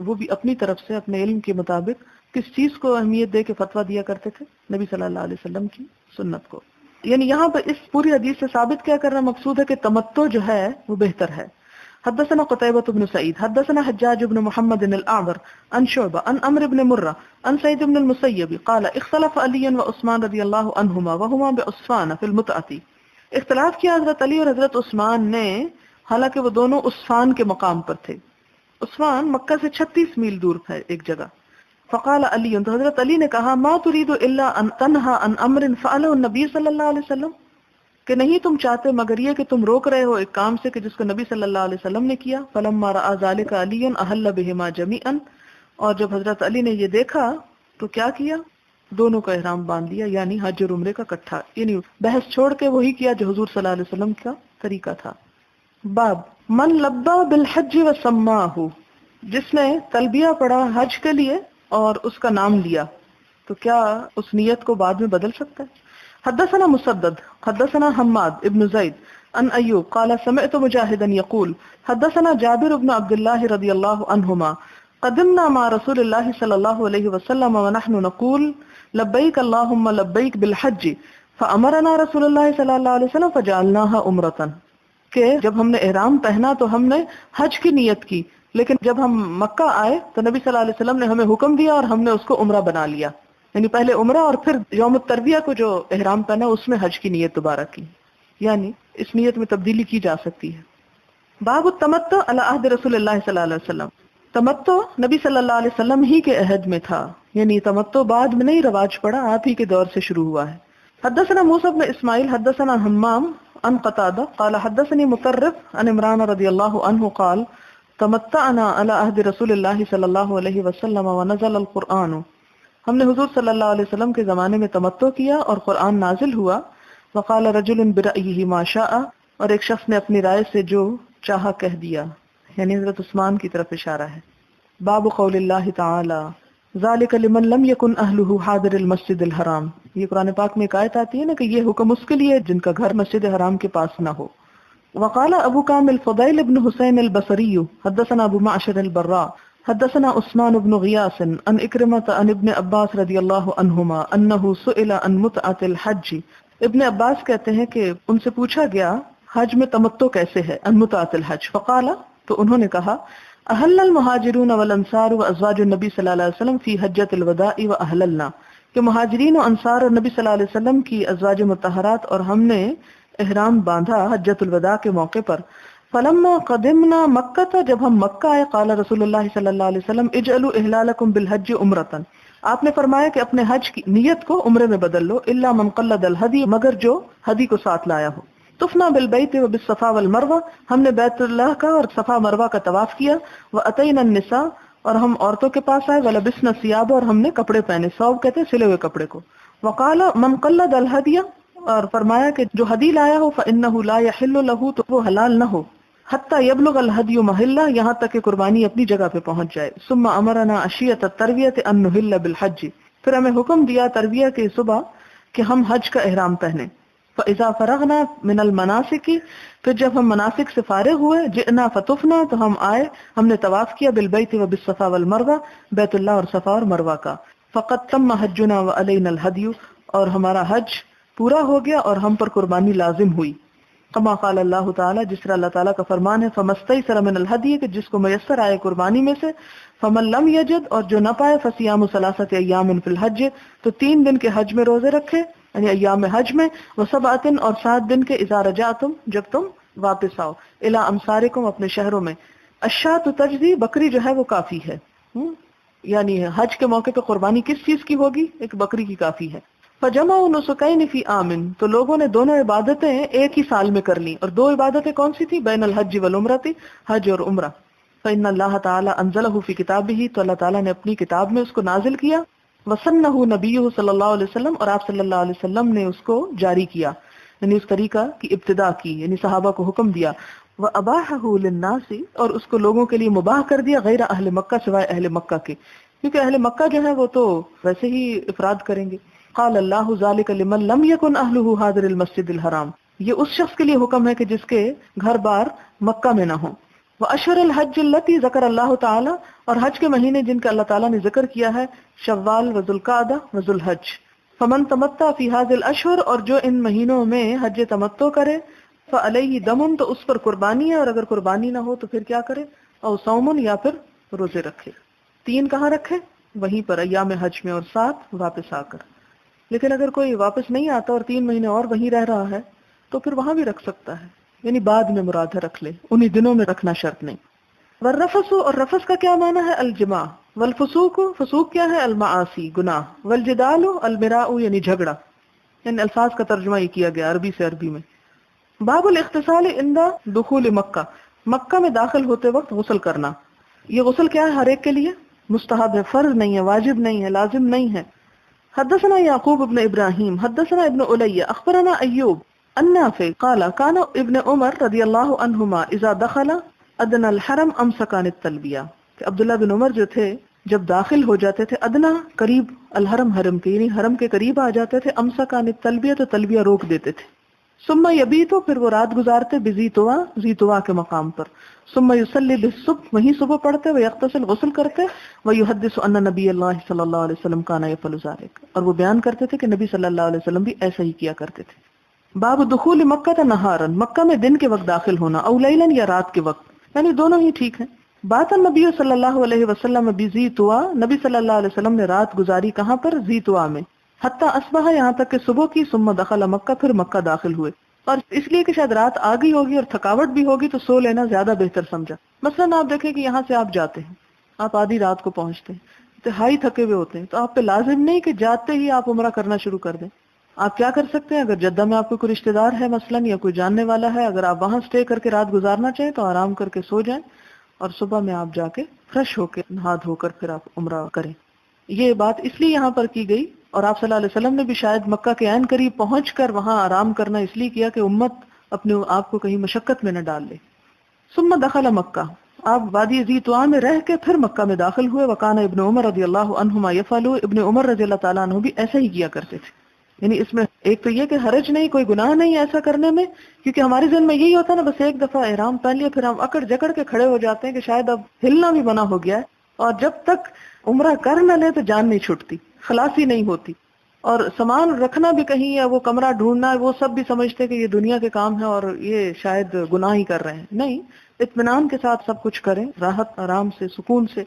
وہ بھی اپنی طرف سے اپنے علم کے مطابق کس چیز کو اہمیت دے کے فتویٰ دیا کرتے تھے، نبی صلی اللہ علیہ وسلم کی سنت کو۔ یعنی یہاں پر اس پوری حدیث سے ثابت کیا کرنا مقصود ہے کہ تمتع جو ہے وہ بہتر ہے۔ حدثنا قتيبة بن سعيد حدثنا حجاج بن محمد الأعور عن شعبة عن عمرو بن مرة عن سعيد بن المسيب قال اختلف علي وعثمان رضی اللہ عنہما وهما بعصفان في المتعة. اختلاف کیا حضرت علی اور حضرت عثمان نے، حالانکہ وہ دونوں عصفان کے مقام پر تھے. عثمان مکہ سے 36 میل دور ہے ایک جگہ. فقال علی، تو حضرت علی نے کہا ما تريد الا ان تنهى عن امر فعله النبي صلی اللہ علیہ وسلم، کہ نہیں تم چاہتے مگر یہ کہ تم روک رہے ہو ایک کام سے کہ جس کو نبی صلی اللہ علیہ وسلم نے کیا. فلما رأى ذلك علی احل بهما جميعا، اور جب حضرت علی نے یہ دیکھا تو کیا کیا؟ دونوں کا احرام باندھ لیا، یعنی حج اور عمرے کا اکٹھا، یعنی بحث چھوڑ کے وہی کیا جو حضور صلی اللہ علیہ وسلم کا طریقہ تھا. باب من لبا بالحج وسماہ، جس نے تلبیہ پڑھا حج کے لیے اور اس کا نام لیا تو کیا اس نیت کو بعد میں بدل سکتا ہے؟ حدثنا مسدد حدثنا حماد ابن زید عن ایوب قال سمعت مجاہدا یقول حدثنا جابر بن عبد اللہ رضی اللہ عنہما قدمنا مع رسول اللہ صلی اللہ علیہ وسلم ونحن نقول لبیک اللہم لبیک بالحج فامرنا رسول اللہ صلی اللہ علیہ وسلم فجعلناها عمرۃ، کہ جب ہم نے احرام پہنا تو ہم نے حج کی نیت کی، لیکن جب ہم مکہ آئے تو نبی صلی اللہ علیہ وسلم نے ہمیں حکم دیا اور ہم نے اس کو عمرہ بنا لیا، یعنی پہلے عمرہ اور پھر یوم الترویہ کو جو احرام پہنا اس میں حج کی نیت دوبارہ کی، یعنی اس نیت میں تبدیلی کی جا سکتی ہے. باب التمتع علی عہد رسول اللہ صلی اللہ علیہ وسلم، تمتع نبی صلی اللہ علیہ وسلم ہی کے عہد میں تھا، یعنی تمتع بعد میں نہیں رواج پڑا، آپ ہی کے دور سے شروع ہوا ہے. حدثنا موسیٰ بن اسماعیل حدثنا حمام عن قتادہ قال حدثني مطرف عن عمران رضی اللہ عنہ قال تمتعنا علی عہد رسول اللہ صلی اللہ علیہ وسلم ونزل القرآن، ہم نے حضور صلی اللہ علیہ وسلم کے زمانے میں تمتع کیا اور قرآن نازل ہوا. وقال رجل برأیہ ما شاء، اور ایک شخص نے اپنی رائے سے جو چاہا کہہ دیا، یعنی حضرت عثمان کی طرف اشارہ ہے. باب قول اللہ تعالی ذالک لمن لم یکن اہلہ حاضر المسجد الحرام، یہ قرآن پاک میں ایک آیت آتی ہے نا کہ یہ حکم اس کے لیے جن کا گھر مسجد حرام کے پاس نہ ہو. وقال ابو کامل فضیل بن حسین البصری حدثنا ابو معشر البراء حدثنا عثمان بن غیاث عن اکرمۃ عن ابن عباس رضی اللہ عنہما انہ سئل عن متعۃ الحج. ابن عباس کہتے ہیں کہ ان سے پوچھا گیا حج میں تمتع کیسے ہے، عن متعۃ الحج. فقال، تو انہوں نے کہا احل المہاجرون والانصار وازواج النبی صلی اللہ علیہ وسلم فی حجۃ الوداع واحللنا، کہ مہاجرین و انصار اور نبی صلی اللہ علیہ وسلم کی ازواج مطہرات اور ہم نے احرام باندھا حجۃ الوداع کے موقع پر. فلما قدمنا مکہ، جب ہم مکہ آئے قال رسول اللہ صلی اللہ علیہ وسلم اجعلوا احلالکم بالحج عمرۃ، آپ نے فرمایا کہ اپنے حج کی نیت کو عمرے میں بدل لو، الا من قلد الہدی، مگر جو ہدی کو ساتھ لایا ہو. طفنا بالبیت وبالصفا والمروہ، ہم نے بیت اللہ کا اور صفا مروہ کا طواف کیا. واتینا النساء، اور ہم عورتوں کے پاس آئے. ولبسنا الثیاب، اور ہم نے کپڑے پہنے، ثوب کہتے ہیں سلے ہوئے کپڑے کو. وقال من قلد الہدی، اور فرمایا کہ جو ہدی لایا ہو فانہ لا یحل له، تو وہ حلال نہ ہو. حتی یبلغ الہدی محلہ، یہاں تک کہ قربانی اپنی جگہ پہ پہنچ جائے. ثم امرنا عشیۃ الترویۃ ان نحل بالحج، پھر ہمیں حکم دیا ترویہ کے صبح کہ ہم حج کا احرام پہنیں. فاذا فرغنا من المناسک، پھر جب ہم مناسک سے فارغ ہوئے. جئنا فطفنا، تو ہم آئے، ہم نے طواف کیا. بالبیت وبالصفا والمروہ، بیت اللہ اور صفا اور مروہ کا. فقد تم حجنا وعلینا الہدی، اور ہمارا حج پورا ہو گیا اور ہم پر قربانی لازم ہوئی. کما قال اللہ تعالیٰ، جس طرح اللہ تعالیٰ کا فرمان ہے فمستیسر من الہدی، کہ جس کو میسر آئے قربانی میں سے. فمن لم یجد، اور جو نہ پائے فصیام ثلاثۃ ایام فی الحج، تو 3 دن کے حج میں روزے رکھے، یعنی ایام حج میں. وسبعۃ، اور 7 دن کے اذا رجعتم، جب تم واپس آؤ. الی امصارکم، اپنے شہروں میں. الشاۃ تجزی، بکری جو ہے وہ کافی ہے، یعنی حج کے موقع پہ قربانی کس چیز کی ہوگی؟ ایک بکری کی کافی ہے. فجمعوا نسکین فی آمن، تو لوگوں نے دونوں عبادتیں ایک ہی سال میں کر لی. اور 2 عبادتیں کون سی تھی؟ بین الحج والعمرۃ، حج اور عمرہ. فإن اللہ تعالی انزلہ فی کتابہ، تو اللہ تعالیٰ نے اپنی کتاب میں اس کو نازل کیا. وسنہ نبیہ صلی اللہ علیہ وسلم، اور آپ صلی اللہ علیہ وسلم نے اس کو جاری کیا، یعنی اس طریقہ کی ابتدا کی، یعنی صحابہ کو حکم دیا. واباحہ للناس، اور اس کو لوگوں کے لیے مباح کر دیا، غیر اہل مکہ، سوائے اہل مکہ کے، کیونکہ اہل مکہ جو ہے وہ تو ویسے ہی افراد کریں گے. قال اللہ ذالک لمن لم یکن اہلہ حاضر المسجد الحرام، یہ اس شخص کے لیے حکم ہے کہ جس کے گھر بار مکہ میں نہ ہوں. واشہر الحج التی ذکر اللہ تعالی، اور حج کے مہینے جن کا اللہ تعالیٰ نے ذکر کیا ہے، شوال وذوالقعدہ وذوالحج. فمن تمتع فی هذه الاشہر، اور جو ان مہینوں میں حج تمتع کرے، فعلیہ دم، تو اس پر قربانی ہے، اور اگر قربانی نہ ہو تو پھر کیا کرے؟ او صوم، یا پھر روزے رکھے۔ 3 کہاں رکھے؟ وہیں پر ایام حج میں، اور 7 واپس آ کر۔ لیکن اگر کوئی واپس نہیں آتا اور 3 مہینے اور وہیں رہ رہا ہے تو پھر وہاں بھی رکھ سکتا ہے، یعنی بعد میں مراد ہے رکھ لے، انہی دنوں میں رکھنا شرط نہیں۔ والرفث، اور رفث کا کیا معنی ہے؟ الجماع۔ والفسوق، فسوق کیا ہے؟ المعاصی، گناہ۔ والجدال المراء، یعنی جھگڑا۔ ان الفاظ کا ترجمہ یہ کیا گیا عربی سے عربی میں۔ باب الاغتسال عند دخول مکہ، مکہ میں داخل ہوتے وقت غسل کرنا۔ یہ غسل کیا ہے؟ ہر ایک کے لیے مستحب ہے، فرض نہیں ہے، واجب نہیں ہے، لازم نہیں ہے۔ حدثنا یعقوب ابن ابراہیم حدثنا ابن علیہ اخبرنا ایوب عن نافع قال كان ابن عمر رضی اللہ عنہما اذا دخل ادنى الحرم امسك عن التلبیہ، کہ عبداللہ بن عمر جو تھے جب داخل ہو جاتے تھے ادنا، قریب، الحرم، حرم کے، یعنی حرم کے قریب آ جاتے تھے، امسک عن التلبیہ، تو تلبیہ روک دیتے تھے۔ ثم یبیتو، پھر وہ رات گزارتے، بزیتوا، زیتوا کے مقام پر۔ ثم یصلی بالصبح، وہیں صبح پڑھتے، ویغتسل، غسل کرتے، ویحدث ان نبی اللہ صلی اللہ علیہ وسلم کان یفعل ذلک، اور وہ بیان کرتے تھے کہ نبی صلی اللہ علیہ وسلم بھی ایسا ہی کیا کرتے تھے۔ باب دخول مکہ نہارا، مکہ میں دن کے وقت داخل ہونا، او لیلا، یا رات کے وقت، یعنی دونوں ہی ٹھیک ہیں۔ بات النبی صلی اللہ علیہ وسلم بزیتوا، نبی صلی اللہ علیہ وسلم نے رات گزاری کہاں پر؟ زیتوا میں، حتی اصبح، یہاں تک کہ صبح کی، ثم دخل مکہ، پھر مکہ داخل ہوئے۔ اور اس لیے کہ شاید رات آ گئی ہوگی اور تھکاوٹ بھی ہوگی تو سو لینا زیادہ بہتر سمجھا۔ مثلا آپ دیکھیں کہ یہاں سے آپ جاتے ہیں، آپ آدھی رات کو پہنچتے ہیں، انتہائی تھکے ہوئے ہوتے ہیں، تو آپ پہ لازم نہیں کہ جاتے ہی آپ عمرہ کرنا شروع کر دیں۔ آپ کیا کر سکتے ہیں؟ اگر جدہ میں آپ کو کوئی رشتہ دار ہے مثلا، یا کوئی جاننے والا ہے، اگر آپ وہاں اسٹے کر کے رات گزارنا چاہیں تو آرام کر کے سو جائیں، اور صبح میں آپ جا کے فریش ہو کے نہا دھو کر پھر آپ عمرہ کریں۔ یہ بات اس لیے یہاں پر کی گئی، اور آپ صلی اللہ علیہ وسلم نے بھی شاید مکہ کے عین قریب پہنچ کر وہاں آرام کرنا اس لیے کیا کہ امت اپنے آپ کو کہیں مشقت میں نہ ڈال لے۔ ثم دخل مکہ، آپ وادی زیتوا میں رہ کے پھر مکہ میں داخل ہوئے۔ وکان ابن عمر رضی اللہ عنہما یفعل، ابن عمر رضی اللہ تعالیٰ عنہ بھی ایسا ہی کیا کرتے تھے۔ یعنی اس میں ایک تو یہ کہ حرج نہیں، کوئی گناہ نہیں ایسا کرنے میں، کیونکہ ہمارے ذہن میں یہی ہوتا ہے نا، بس ایک دفعہ احرام پہن لیا پھر ہم اکڑ جکڑ کے کھڑے ہو جاتے ہیں کہ شاید اب ہلنا بھی منع ہو گیا ہے، اور جب تک عمرہ کر نہ لے تو جان نہیں چھٹتی، خلاصی نہیں ہوتی، اور سامان رکھنا بھی کہیں یا وہ کمرہ ڈھونڈنا، وہ سب بھی سمجھتے کہ یہ دنیا کے کام ہے اور یہ شاید گناہ ہی کر رہے ہیں۔ نہیں، اطمینان کے ساتھ سب کچھ کریں، راحت آرام سے سکون سے،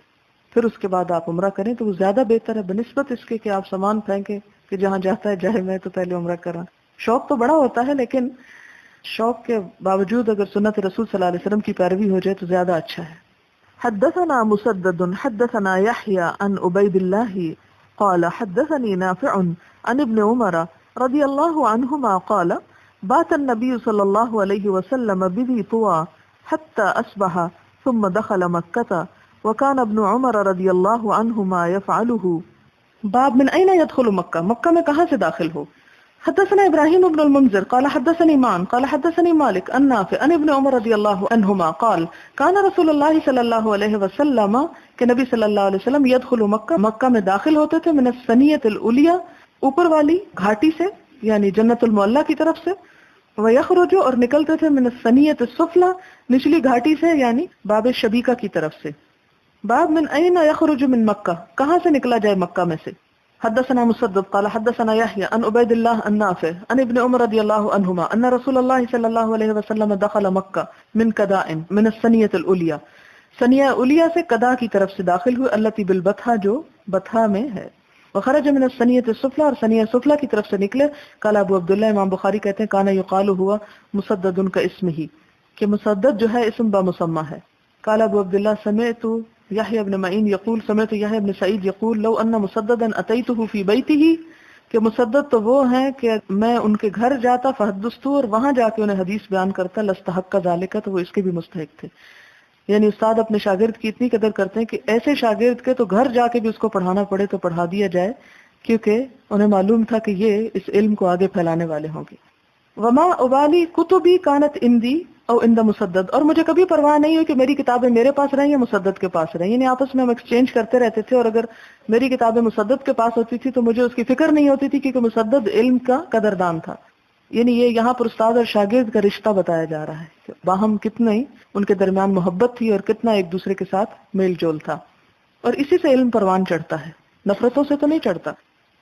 پھر اس کے بعد آپ عمرہ کریں تو وہ زیادہ بہتر ہے بنسبت اس کے کہ آپ سامان پھینکیں کہ جہاں جاتا ہے جائے میں تو پہلے عمرہ کرا۔ شوق تو بڑا ہوتا ہے، لیکن شوق کے باوجود اگر سنت رسول صلی اللہ علیہ وسلم کی پیروی ہو جائے تو زیادہ اچھا ہے۔ حدثنا مسدد حدثنا يحيى عن عبيد الله قال حدثني نافع عن ابن عمر رضي الله عنهما قال بات النبي صلى الله عليه وسلم بذي طوى حتى أصبح ثم دخل مكة وكان ابن عمر رضي الله عنهما يفعله۔ باب من أين يدخل مكة، مکہ میں کہاں سے داخل ہو۔ حدثنا ابراہیم بن المنذر قال حدثني معن قال حدثني مالك عن نافع عن ابن عمر رضی اللہ عنہما قال كان رسول اللہ صلی اللہ علیہ وسلم، کہ نبی صلی اللہ علیہ وسلم يدخل مکہ، مکہ میں داخل ہوتے تھے، من الثنیۃ العلیٰ، اوپر والی گھاٹی سے، یعنی جنت المعلیٰ کی طرف سے، ويخرج، اور نکلتے تھے، من الثنیۃ السفلیٰ، نچلی گھاٹی سے، یعنی باب شبیکہ کی طرف سے۔ باب من أين يخرج من مکہ، کہاں سے نکلا جائے مکہ میں سے۔ حدثنا مسدد قال حدثنا يحيى عن عبيد الله النافع عن ابن عمر رضي الله عنهما ان رسول الله صلى الله عليه وسلم دخل مكة من كداء من الثنية العليا، ثنیہ علیہ سے کدا کی طرف سے داخل ہوئے، التي بالبطحہ، جو بطحہ میں ہے، وخرج من الثنية السفلى، اور ثنیہ سفلى کی طرف سے نکلے۔ قال ابو عبداللہ، امام بخاری کہتے ہیں، کانا یقال ہوا مسدد کا اسم ہی، کہ مسدد جو ہے اسم بمسمى ہے۔ قال ابو عبداللہ سمعت یحییٰ بن معین یقول سمعت یحییٰ بن سعید یقول لو ان مسددا اتیته فی بیتہ، کہ مسدد تو وہ ہیں کہ میں ان کے گھر جاتا، فحدثتو، اور وہاں جا کے انہیں حدیث بیان کرتا، لستحق ذالک، تو وہ اس کے بھی مستحق تھے۔ یعنی استاد اپنے شاگرد کی اتنی قدر کرتے ہیں کہ ایسے شاگرد کے تو گھر جا کے بھی اس کو پڑھانا پڑے تو پڑھا دیا جائے، کیونکہ انہیں معلوم تھا کہ یہ اس علم کو آگے پھیلانے والے ہوں گے۔ وما ابالی کتبی کانت اندی او اند مسدد، اور مجھے کبھی پرواہ نہیں ہوئی کہ میری کتابیں میرے پاس رہیں یا مسدد کے پاس رہیں، یعنی آپس میں ہم ایکسچینج کرتے رہتے تھے، اور اگر میری کتابیں مسدد کے پاس ہوتی تھی تو مجھے اس کی فکر نہیں ہوتی تھی، کیونکہ مسدد علم کا قدردان تھا۔ یعنی یہ یہاں پر استاد اور شاگرد کا رشتہ بتایا جا رہا ہے کہ باہم کتنا ہی ان کے درمیان محبت تھی اور کتنا ایک دوسرے کے ساتھ میل جول تھا، اور اسی سے علم پروان چڑھتا ہے، نفرتوں سے تو نہیں چڑھتا۔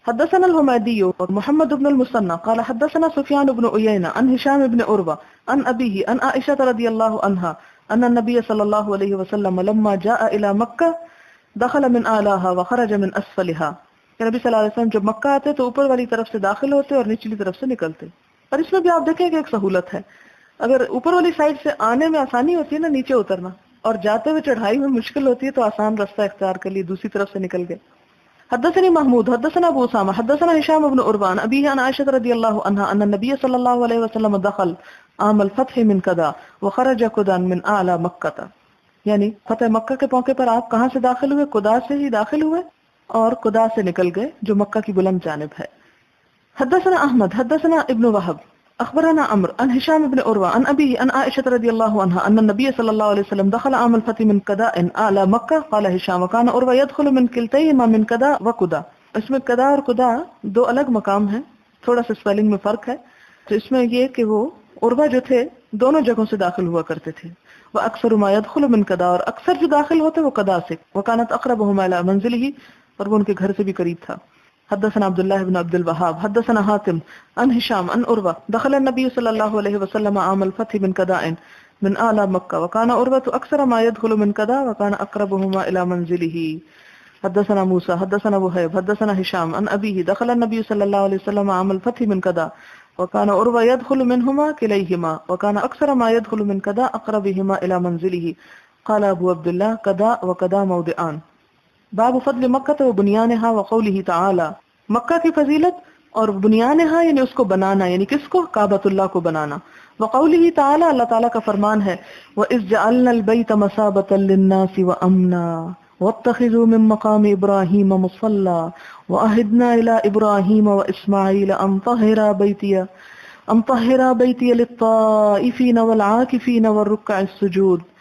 حدثنا الحميدي محمد بن المثنى قال حدثنا سفيان بن عيينة عن هشام بن عروة عن أبيه عن عائشة رضي الله عنها أن النبي صلى الله عليه وسلم لما جاء إلى مكة دخل من أعلاها وخرج من أسفلها. کہ نبی صلی اللہ علیہ وسلم جب مکہ آتے تو اوپر والی طرف سے داخل ہوتے اور نچلی طرف سے نکلتے. اور اس میں بھی آپ دیکھیں کہ ایک سہولت ہے. اگر اوپر والی سائڈ سے آنے میں آسانی ہوتی ہے نا نیچے اترنا، اور جاتے ہوئے چڑھائی میں مشکل ہوتی ہے تو آسان راستہ اختیار کر لیے، دوسری طرف سے نکل گئے. حدثني محمود حدثنا ابو اسامہ حدثنا هشام بن عروة عن ابيه عن عائشة رضي الله عنها ان النبي صلى الله عليه وسلم دخل عام الفتح من كدا وخرج كدا من اعلى مکہ. یعنی فتح مکہ کے موقع پر آپ کہاں سے داخل ہوئے؟ کدا سے ہی داخل ہوئے اور کدا سے نکل گئے جو مکہ کی بلند جانب ہے. حدثنا احمد حدثنا ابن وهب اخبرنا عمرو عن هشام بن عروة عن ابيه عن عائشة رضي الله عنها ان النبي صلى الله عليه وسلم دخل عام الفتح من كدا اعلى مكة. قال هشام وكان عروة يدخل من كلتيهما من كدا وكدا. اس میں کدا اور کدا دو الگ مقام ہیں، تھوڑا سا سپیلنگ میں فرق ہے. تو اس میں یہ کہ وہ عروہ جو تھے دونوں جگہوں سے داخل ہوا کرتے تھے. وہ اکثر ما يدخل من كدا، اور اکثر جو داخل ہوتے وہ کدا سے. وكانت اقربهما الى منزله، اور وہ ان کے گھر سے بھی قریب تھا. حدثنا عبد الله بن عبد الوهاب حدثنا حاتم عن هشام عن عروة دخل النبي صلى الله عليه وسلم عام الفتح من كدا من اعلى مكة وكان عروة اكثر ما يدخل من كدا وكان اقربهما الى منزله. حدثنا موسى حدثنا وهيب حدثنا هشام عن ابيه دخل النبي صلى الله عليه وسلم عام الفتح من كدا وكان عروة يدخل منهما كليهما وكان اكثر ما يدخل من كدا اقربهما الى منزله. قال ابو عبد الله كدا وكدا موضعان. باب فضل مکہ و بنیانہا وقولہ تعالی. مکہ کی فضیلت اور بنیانہا یعنی اس کو بنانا، یعنی کس کو؟ کعبۃ اللہ کو بنانا. وقولہ تعالی، اللہ تعالیٰ کا فرمان ہے وَإِذْ جَعَلْنَا الْبَيْتَ مَثَابَةً لِلنَّاسِ وَأَمْنًا وَاتَّخِذُوا مِن مَّقَامِ إِبْرَاهِيمَ مُصَلًّى وَأَعِدْنَا إِلَىٰ إِبْرَاهِيمَ وَإِسْمَاعِيلَ أَن طَهِّرَا بَيْتِيَ لِلطَّائِفِينَ وَالْعَاكِفِينَ وَالرُّكَّعِ السُّجُودِ.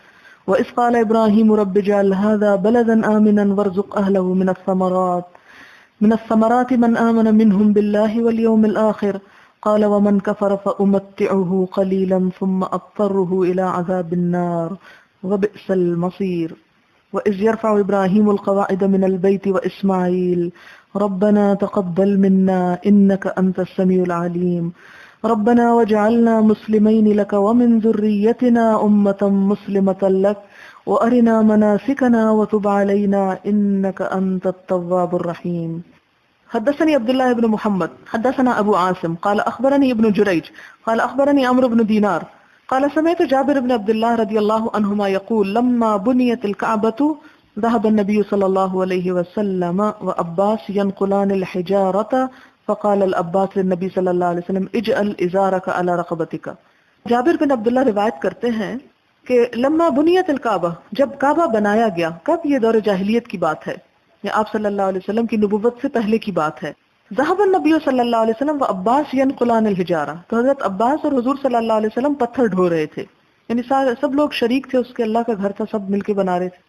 وَإِذْ قَالَ إِبْرَاهِيمُ رَبِّ اجْعَلْ هَٰذَا بَلَدًا آمِنًا وَارْزُقْ أَهْلَهُ مِنَ الثَّمَرَاتِ مَنْ آمَنَ مِنْهُم بِاللَّهِ وَالْيَوْمِ الْآخِرِ. قَالَ وَمَنْ كَفَرَ فَأُمَتِّعُهُ قَلِيلًا ثُمَّ أَضْطَرُّهُ إِلَىٰ عَذَابِ النَّارِ وَبِئْسَ الْمَصِيرُ. وَإِذْ يَرْفَعُ إِبْرَاهِيمُ الْقَوَاعِدَ مِنَ الْبَيْتِ وَإِسْمَاعِيلُ رَبَّنَا تَقَبَّلْ مِنَّا إِنَّكَ أَنْتَ السَّمِيعُ الْعَلِيمُ. رَبَّنَا وَاجْعَلْنَا مُسْلِمَيْنِ لَكَ وَمِنْ ذُرِّيَّتِنَا أُمَّةً مُسْلِمَةً لَكَ وَأَرِنَا مَنَاسِكَنَا وَتُبْ عَلَيْنَا إِنَّكَ أَنْتَ التَّوَّابُ الرَّحِيمُ. حدثني عبد الله بن محمد حدثنا أبو عاصم قال أخبرني ابن جريج قال أخبرني عمرو بن دينار قال سمعت جابر بن عبد الله رضي الله عنهما يقول لما بنيت الكعبة ذهب النبي صلى الله عليه وسلم وعباس ينقلان الحجارة فقال العباس للنبي صلى الله عليه وسلم اجعل إزارك على رقبتك. جابر بن عبداللہ روایت کرتے ہیں کہ لما بنیت الکعبہ، جب کعبہ بنایا گیا. کب؟ یہ دور جاہلیت کی بات ہے، یہ آپ صلی اللہ علیہ وسلم کی نبوت سے پہلے کی بات ہے. ذهب النبی صلی اللہ علیہ وسلم وعباس ينقلان الحجارہ، تو حضرت عباس اور حضور صلی اللہ علیہ وسلم پتھر ڈھو رہے تھے، یعنی سب لوگ شریک تھے، اس کے اللہ کا گھر تھا، سب مل کے بنا رہے تھے.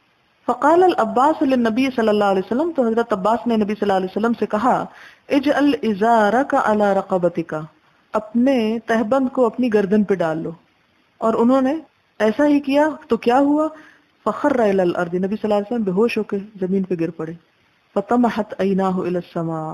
فقال العباس للنبی صلی اللہ علیہ وسلم، تو حضرت عباس نے نبی صلی اللہ علیہ وسلم سے کہا اجعل ازارک علی رقبتک، اپنے تہبند کو اپنی گردن پہ ڈال لو. اور انہوں نے ایسا ہی کیا تو کیا ہوا؟ فخر الی الارض، نبی صلی اللہ علیہ وسلم بے ہوش ہو کے زمین پہ گر پڑے. فطمحت عیناہ الی السماء،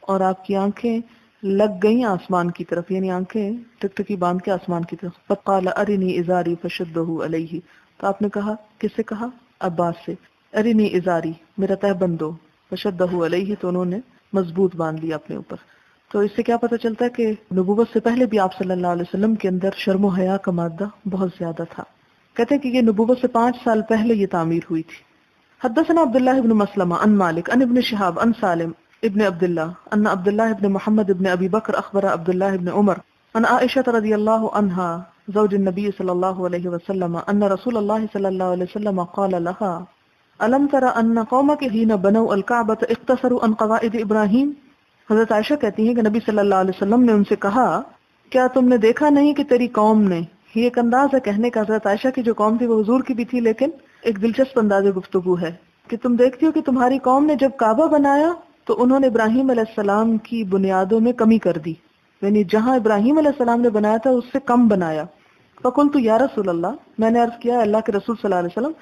اور آپ کی آنکھیں لگ گئیں آسمان کی طرف، یعنی آنکھیں ٹکٹکی باندھ کے آسمان کی طرف. فقال ارنی ازاری فشدہ علیہ، تو آپ نے کہا، کس سے کہا؟ عباس سے. ارنی ازاری، میرا تہبند دو. فشدہ علیہ، تو انہوں نے مضبوط باندھ لیا اپنے اوپر. تو اس سے کیا پتہ چلتا ہے کہ نبوت سے پہلے بھی آپ صلی اللہ علیہ وسلم کے اندر شرم و حیا کا مادہ بہت زیادہ تھا. کہتے ہیں کہ یہ نبوت سے 5 سال پہلے یہ تعمیر ہوئی تھی. حدثنا عبداللہ بن مسلمہ عن مالک عن ابن شہاب عن سالم ابن عبداللہ ان عبداللہ بن محمد بن ابی بکر اخبر عبداللہ بن عمر عن عائشہ رضی اللہ عنہا زوج النبی صلی اللہ علیہ وسلم ان رسول اللہ صلی اللہ علیہ وسلم قال لها الم تر ان قومک حین بنوا الکعبۃ اقتصروا عن قواعد ابراہیم. حضرت عائشہ کہتی ہیں کہ نبی صلی اللہ علیہ وسلم نے ان سے کہا کیا تم نے دیکھا نہیں کہ تیری قوم نے، یہ ایک انداز ہے کہنے کا، حضرت عائشہ کی جو قوم تھی وہ حضور کی بھی تھی، لیکن ایک دلچسپ انداز گفتگو ہے کہ تم دیکھتی ہو کہ تمہاری قوم نے جب کعبہ بنایا تو انہوں نے ابراہیم علیہ السلام کی بنیادوں میں کمی کر دی، یعنی جہاں ابراہیم علیہ السلام نے بنایا تھا اس سے کم بنایا. فقلت یا رسول اللہ، میں نے عرض کیا اللہ کے رسول صلی اللہ علیہ وسلم،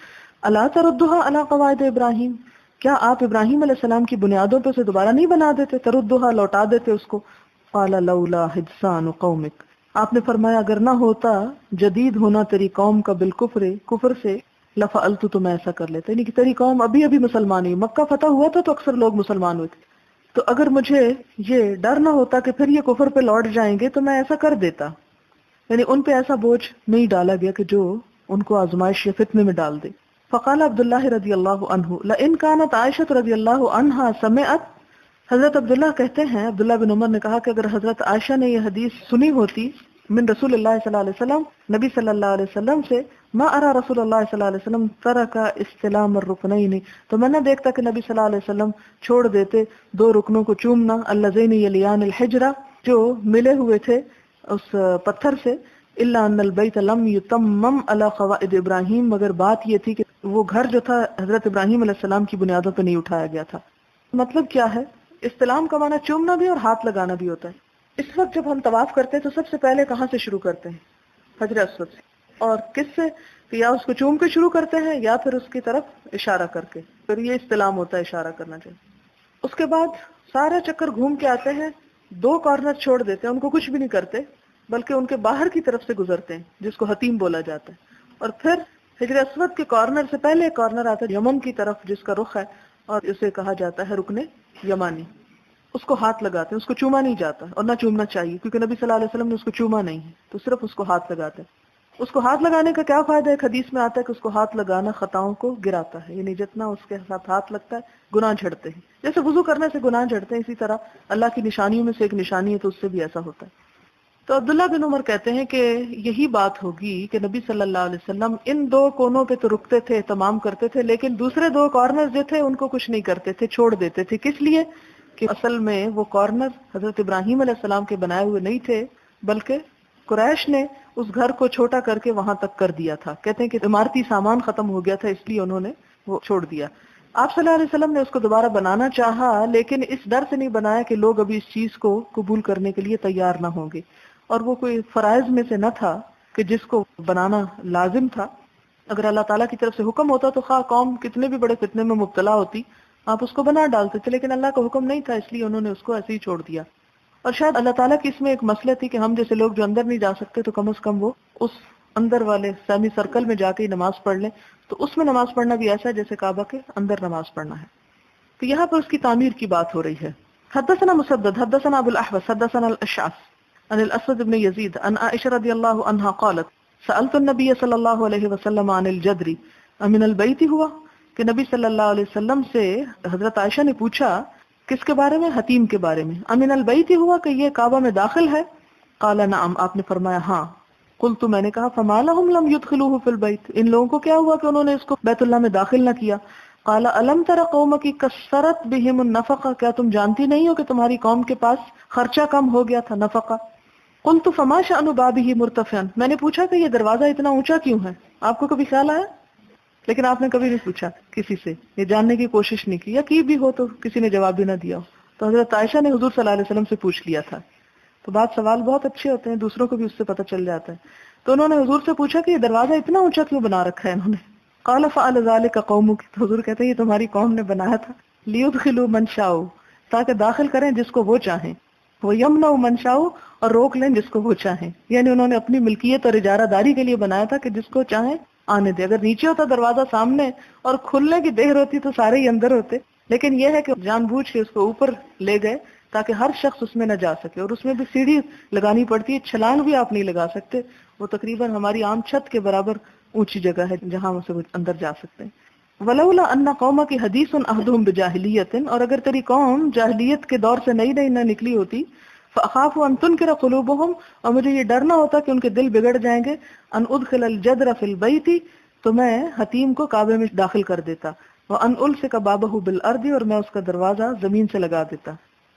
الا تردها علی قواعد ابراہیم، کیا آپ ابراہیم علیہ السلام کی بنیادوں پہ اسے دوبارہ نہیں بنا دیتے؟ تردھا لوٹا دیتے اس کو؟ قال لولا حدثان قومک، آپ نے فرمایا اگر نہ ہوتا جدید ہونا تیری قوم کا بالکفر، کفر سے، لفعلت، تو میں ایسا کر لیتا، یعنی کہ تیری قوم ابھی ابھی مسلمان ہوئی، مکہ فتح ہوا تھا تو اکثر لوگ مسلمان ہوئے تھے، تو اگر مجھے یہ ڈر نہ ہوتا کہ پھر یہ کفر پہ لوٹ جائیں گے تو میں ایسا کر دیتا، یعنی ان پہ ایسا بوجھ نہیں ڈالا گیا کہ جو ان کو آزمائش یا فتنے میں ڈال دے۔ فقال عبداللہ رضی اللہ عنہ لئن کانت عائشہ رضی اللہ عنہا سمعت، حضرت عبداللہ کہتے ہیں، عبداللہ بن عمر نے کہا کہ اگر حضرت عائشہ نے یہ حدیث سنی ہوتی من رسول اللہ صلی اللہ علیہ وسلم، نبی صلی اللہ علیہ وسلم سے، ما ارى رسول اللہ صلی اللہ علیہ وسلم ترک استلام الرکنین، تو میں نہ دیکھتا کہ نبی صلی اللہ علیہ وسلم چھوڑ دیتے دو رکنوں کو چومنا، اللذین یلیان الحجرہ، جو ملے ہوئے تھے اس پتھر سے، الا ان البیت لم یتمم علی قواعد ابراہیم، مگر بات یہ تھی کہ وہ گھر جو تھا حضرت ابراہیم علیہ السلام کی بنیادوں پہ نہیں اٹھایا گیا تھا۔ مطلب کیا ہے؟ استلام کا معنی چومنا بھی اور ہاتھ لگانا بھی ہوتا ہے۔ اس وقت جب ہم طواف کرتے ہیں تو سب سے پہلے کہاں سے شروع کرتے ہیں؟ حجر اسود سے، اور کس سے؟ کہ یا اس کو چوم کے شروع کرتے ہیں یا پھر اس کی طرف اشارہ کر کے، پھر یہ استلام ہوتا ہے، اشارہ کرنا چاہیے۔ اس کے بعد سارا چکر گھوم کے آتے ہیں، دو کارنر چھوڑ دیتے ہیں، ان کو کچھ بھی نہیں کرتے بلکہ ان کے باہر کی طرف سے گزرتے ہیں جس کو حتیم بولا جاتا ہے، اور پھر حجر اسود کے کارنر سے پہلے ایک کارنر آتا ہے یمن کی طرف جس کا رخ ہے، اور اسے کہا جاتا ہے رکن یمانی، اس کو ہاتھ لگاتے ہیں، اس کو چوما نہیں جاتا اور نہ چومنا چاہیے کیونکہ نبی صلی اللہ علیہ وسلم نے اس کو چوما نہیں ہے، تو صرف اس کو ہاتھ لگاتے ہیں۔ اس کو ہاتھ لگانے کا کیا فائدہ ہے؟ ایک حدیث میں آتا ہے کہ اس کو ہاتھ لگانا خطاؤں کو گراتا ہے، یعنی جتنا اس کے ساتھ ہاتھ لگتا ہے گناہ جھڑتے ہیں، جیسے وضو کرنے سے گناہ جھڑتے ہیں، اسی طرح اللہ کی نشانیوں میں سے ایک نشانی ہے تو اس سے بھی ایسا ہوتا ہے۔ تو عبداللہ بن عمر کہتے ہیں کہ یہی بات ہوگی کہ نبی صلی اللہ علیہ وسلم ان دو کونوں پہ تو رکتے تھے، تمام کرتے تھے، لیکن دوسرے دو کارنر جو تھے ان کو کچھ نہیں کرتے تھے، چھوڑ دیتے تھے۔ کس لیے؟ کہ اصل میں وہ کارنر حضرت ابراہیم علیہ السلام کے بنائے ہوئے نہیں تھے، بلکہ قریش نے اس گھر کو چھوٹا کر کے وہاں تک کر دیا تھا۔ کہتے ہیں کہ عمارتی سامان ختم ہو گیا تھا، اس لیے انہوں نے وہ چھوڑ دیا۔ آپ صلی اللہ علیہ وسلم نے اس کو دوبارہ بنانا چاہا، لیکن اس ڈر سے نہیں بنایا کہ لوگ ابھی اس چیز کو قبول کرنے کے لیے تیار نہ ہوں گے، اور وہ کوئی فرائض میں سے نہ تھا کہ جس کو بنانا لازم تھا۔ اگر اللہ تعالیٰ کی طرف سے حکم ہوتا تو خواہ قوم کتنے بھی بڑے فتنے میں مبتلا ہوتی، آپ اس کو بنا ڈالتے تھے، لیکن اللہ کا حکم نہیں تھا، اس لیے انہوں نے اس کو ایسے ہی چھوڑ دیا۔ اور شاید اللہ تعالیٰ کی اس میں ایک مسئلہ تھی کہ ہم جیسے لوگ جو اندر نہیں جا سکتے تو کم از کم وہ اس اندر والے سیمی سرکل میں جا کے نماز پڑھ لیں، تو اس میں نماز پڑھنا بھی ایسا ہے جیسے کعبہ کے اندر نماز پڑھنا ہے۔ تو یہاں پر اس کی تعمیر کی بات ہو رہی ہے۔ حدثنا مسدد حدثنا ابو الاحوص حدثنا الاشعث عن الاسود بن يزيد عن عائشة رضي الله عنها قالت سألت النبي صلى الله عليه وسلم عن الجدر امن البيت هو، کہ نبی صلی اللہ علیہ وسلم سے حضرت عائشہ نے پوچھا کس کے بارے میں؟ حتیم کے بارے میں۔ امن البیت ہوا، کہ یہ کعبہ میں داخل ہے؟ قال نعم، آپ نے فرمایا ہاں۔ قلت، میں نے کہا فما لهم لم يدخلوه في البيت، ان لوگوں کو کیا ہوا کہ انہوں نے اس کو بیت اللہ میں داخل نہ کیا؟ قال الم تر قومك كثرت بهم النفقه، کیا تم جانتی نہیں ہو کہ تمہاری قوم کے پاس خرچہ کم ہو گیا تھا، نفقہ۔ قلت فما شأن بابه مرتفعا، میں نے پوچھا کہ یہ دروازہ اتنا اونچا کیوں ہے؟ آپ کو کبھی خیال آیا؟ لیکن آپ نے کبھی نہیں پوچھا کسی سے، یہ جاننے کی کوشش نہیں کی، یا کی بھی ہو تو کسی نے جواب بھی نہ دیا ہو۔ تو حضرت عائشہ نے حضور صلی اللہ علیہ وسلم سے پوچھ لیا تھا۔ تو بات سوال بہت اچھے ہوتے ہیں، دوسروں کو بھی اس سے پتہ چل جاتا ہے۔ تو انہوں نے حضور سے پوچھا کہ یہ دروازہ اتنا اونچا کیوں بنا رکھا ہے انہوں نے؟ قال فعل ذلك قومك، تو حضور کہتے ہیں یہ تمہاری قوم نے بنایا تھا، لیدخلوا من شاءوا، تاکہ داخل کریں جس کو وہ چاہیں، ویمنعوا من شاءوا، اور روک لیں جس کو وہ چاہیں۔ یعنی انہوں نے اپنی ملکیت اور اجارہ داری کے لیے بنایا تھا کہ جس کو چاہیں آنے دے۔ اگر نیچے ہوتا دروازہ سامنے اور کھلنے کی دیر ہوتی تو سارے ہی اندر ہوتے، لیکن یہ ہے کہ جان بوجھ کے اس کو اوپر لے گئے تاکہ ہر شخص اس میں نہ جا سکے، اور اس میں بھی سیڑھی لگانی پڑتی ہے، چھلانگ بھی آپ نہیں لگا سکتے، وہ تقریباً ہماری عام چھت کے برابر اونچی جگہ ہے جہاں سے وہ اندر جا سکتے ہیں۔ ولولا ان قومک حدیث عہدهم بجاہلیت، اور اگر تیری قوم جاہلیت کے دور سے نئی نئی نہ نکلی ہوتی، فاخاف ان تنکر قلوبهم، اور مجھے یہ ڈر نہ ہوتا کہ ان کے دل بگڑ جائیں گے، ان ادخل الجدر فی البیت، تو میں حتیم کو کعبے میں داخل کر دیتا، وان الصق بابہ بالارض، اور میں اس کا دروازہ زمین سے لگا دیتا۔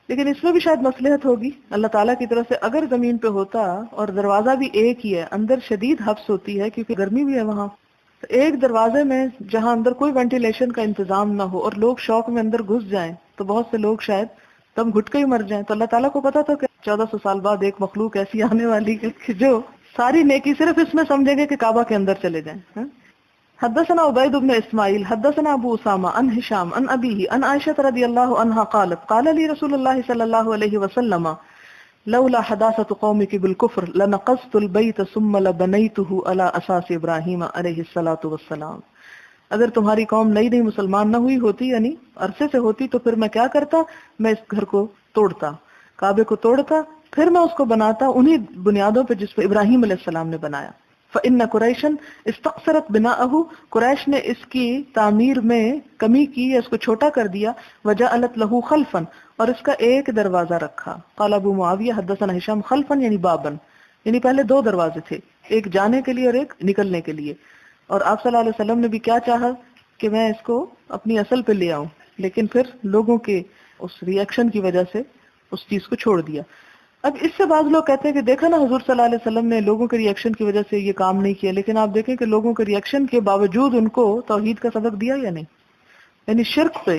لیکن اس میں بھی شاید مصلحت ہوگی اللہ تعالیٰ کی طرف سے، اگر زمین پہ ہوتا اور دروازہ بھی ایک ہی ہے، اندر شدید حبس ہوتی ہے کیونکہ گرمی بھی ہے وہاں، تو ایک دروازے میں جہاں اندر کوئی وینٹیلیشن کا انتظام نہ ہو اور لوگ شوق میں اندر گھس جائیں تو بہت سے لوگ شاید دم گھٹ کے ہی مر جائیں۔ تو اللہ تعالیٰ کو پتا تھا کہ 1400 سال بعد ایک مخلوق ایسی آنے والی ہے کہ جو ساری نیکی صرف اس میں سمجھیں گے کہ کعبہ کے اندر چلے جائیں۔ حدثنا عبيد بن اسماعيل حدثنا ابو اسامہ عن هشام عن ابيه عن عائشة رضي الله عنها قالت قال لي رسول الله صلى الله عليه وسلم لولا حداثة قومك بالكفر لنقضت البيت ثم لبنيته على اساس ابراہیم علیہ الصلوۃ والسلام. اگر تمہاری قوم نئی نئی مسلمان نہ ہوئی ہوتی یعنی عرصے سے ہوتی تو پھر میں کیا کرتا, میں اس گھر کو توڑتا, کعبے کو توڑتا, پھر میں اس کو بناتا انہی بنیادوں پہ جس پہ ابراہیم علیہ السلام نے بنایا. فإن قریشا استقصرت بناءه, قریش نے اس کی تعمیر میں کمی کی, اس کو چھوٹا کر دیا. وجعلت له خلفا, اور اس کا ایک دروازہ رکھا. قال ابو معاویہ حدثنا ہشام خلفا یعنی بابن, یعنی پہلے دو دروازے تھے, ایک جانے کے لیے اور ایک نکلنے کے لیے. اور آپ صلی اللہ علیہ وسلم نے بھی کیا چاہا کہ میں اس کو اپنی اصل پہ لے آؤں, لیکن پھر لوگوں کے اس ری ایکشن کی وجہ سے اس چیز کو چھوڑ دیا. اب اس سے بعض لوگ کہتے ہیں کہ دیکھا نا حضور صلی اللہ علیہ وسلم نے لوگوں کے ری ایکشن کی وجہ سے یہ کام نہیں کیا, لیکن آپ دیکھیں کہ لوگوں کے ری ایکشن کے باوجود ان کو توحید کا سبق دیا یا نہیں. یعنی شرک پہ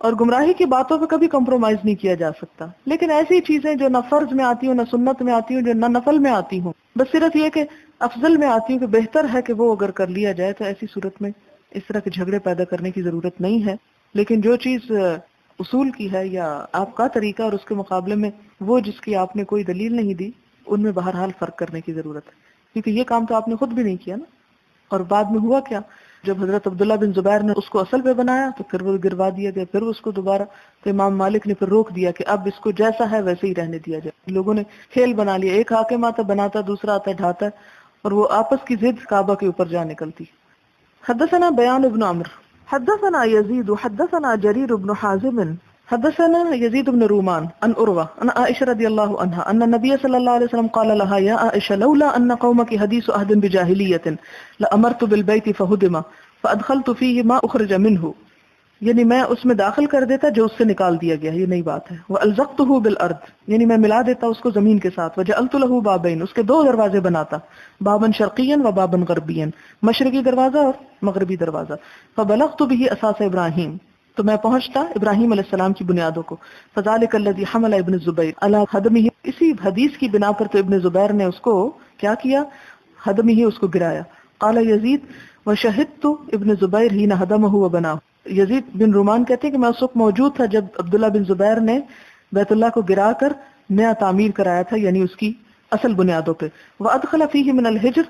اور گمراہی کی باتوں پہ کبھی کمپرومائز نہیں کیا جا سکتا. لیکن ایسی چیزیں جو نہ فرض میں آتی ہوں نہ سنت میں آتی ہوں, جو نہ نفل میں آتی ہوں, بس صرف یہ کہ افضل میں آتی ہوں کہ بہتر ہے کہ وہ اگر کر لیا جائے, تو ایسی صورت میں اس طرح کے جھگڑے پیدا کرنے کی ضرورت نہیں ہے. لیکن جو چیز اصول کی ہے یا آپ کا طریقہ اور اس کے مقابلے میں وہ جس کی آپ نے کوئی دلیل نہیں دی, ان میں بہرحال فرق کرنے کی ضرورت ہے. کیونکہ یہ کام تو آپ نے خود بھی نہیں کیا نا. اور بعد میں ہوا کیا, جب حضرت عبداللہ بن زبیر نے اس کو اصل پہ بنایا تو پھر وہ گروا دیا گیا, پھر اس کو دوبارہ, تو امام مالک نے پھر روک دیا کہ اب اس کو جیسا ہے ویسے ہی رہنے دیا جائے. لوگوں نے کھیل بنا لیا, ایک حاکم آتا بناتا, دوسرا آتا ڈھاتا, اور وہ آپس کی ضد کعبہ کے اوپر جا نکلتی. حدثنا بیان ابن عمرو حدثنا یزید حدثنا جریر بن حازم حدثنا يزيد بن رومان عن عروة عن عائشة رضي الله عنها أن النبي صلى الله عليه وسلم قال لها يا عائشة لولا أن قومك حديث عهد بجاهلية لأمرت بالبيت فهدم فأدخلت فيه ما أخرج منه, یعنی میں اس میں داخل کر دیتا جو اس سے نکال دیا گیا, یہ نئی بات ہے. وَأَلْزَقْتُهُ بِالْأَرْضِ, یعنی میں ملا دیتا اس کو زمین کے ساتھ. وَجَعَلْتُ لَهُ بَابَيْنِ, اس کے دو دروازے بناتا, بابًا شرقيًا وبابًا غربيًا, مشرقی دروازہ اور مغربی دروازہ. فَبَلَغْتُ بِهِ أَسَاسَ إِبْرَاهِيمَ, تو میں پہنچتا ابراہیم علیہ السلام کی بنیادوں کو. فَذَلِكَ الَّذِي حَمَلَ ابن الزبیر عَلَى هَدْمِهِ, اسی حدیث کی بنا پر تو ابن زبیر نے اس کو کیا کیا, ہدمه, اس کو گرایا. قال یزید وشهدت ابن زبیر حين هدمه وبناه, یزید بن رومان کہتے ہیں کہ میں اس وقت موجود تھا جب عبداللہ بن زبیر نے بیت اللہ کو گرا کر نیا تعمیر کرایا تھا, یعنی اس کی اصل بنیادوں پہ. وَأَدْخَلَ فِيهِ مِنَ الْحِجْرِ,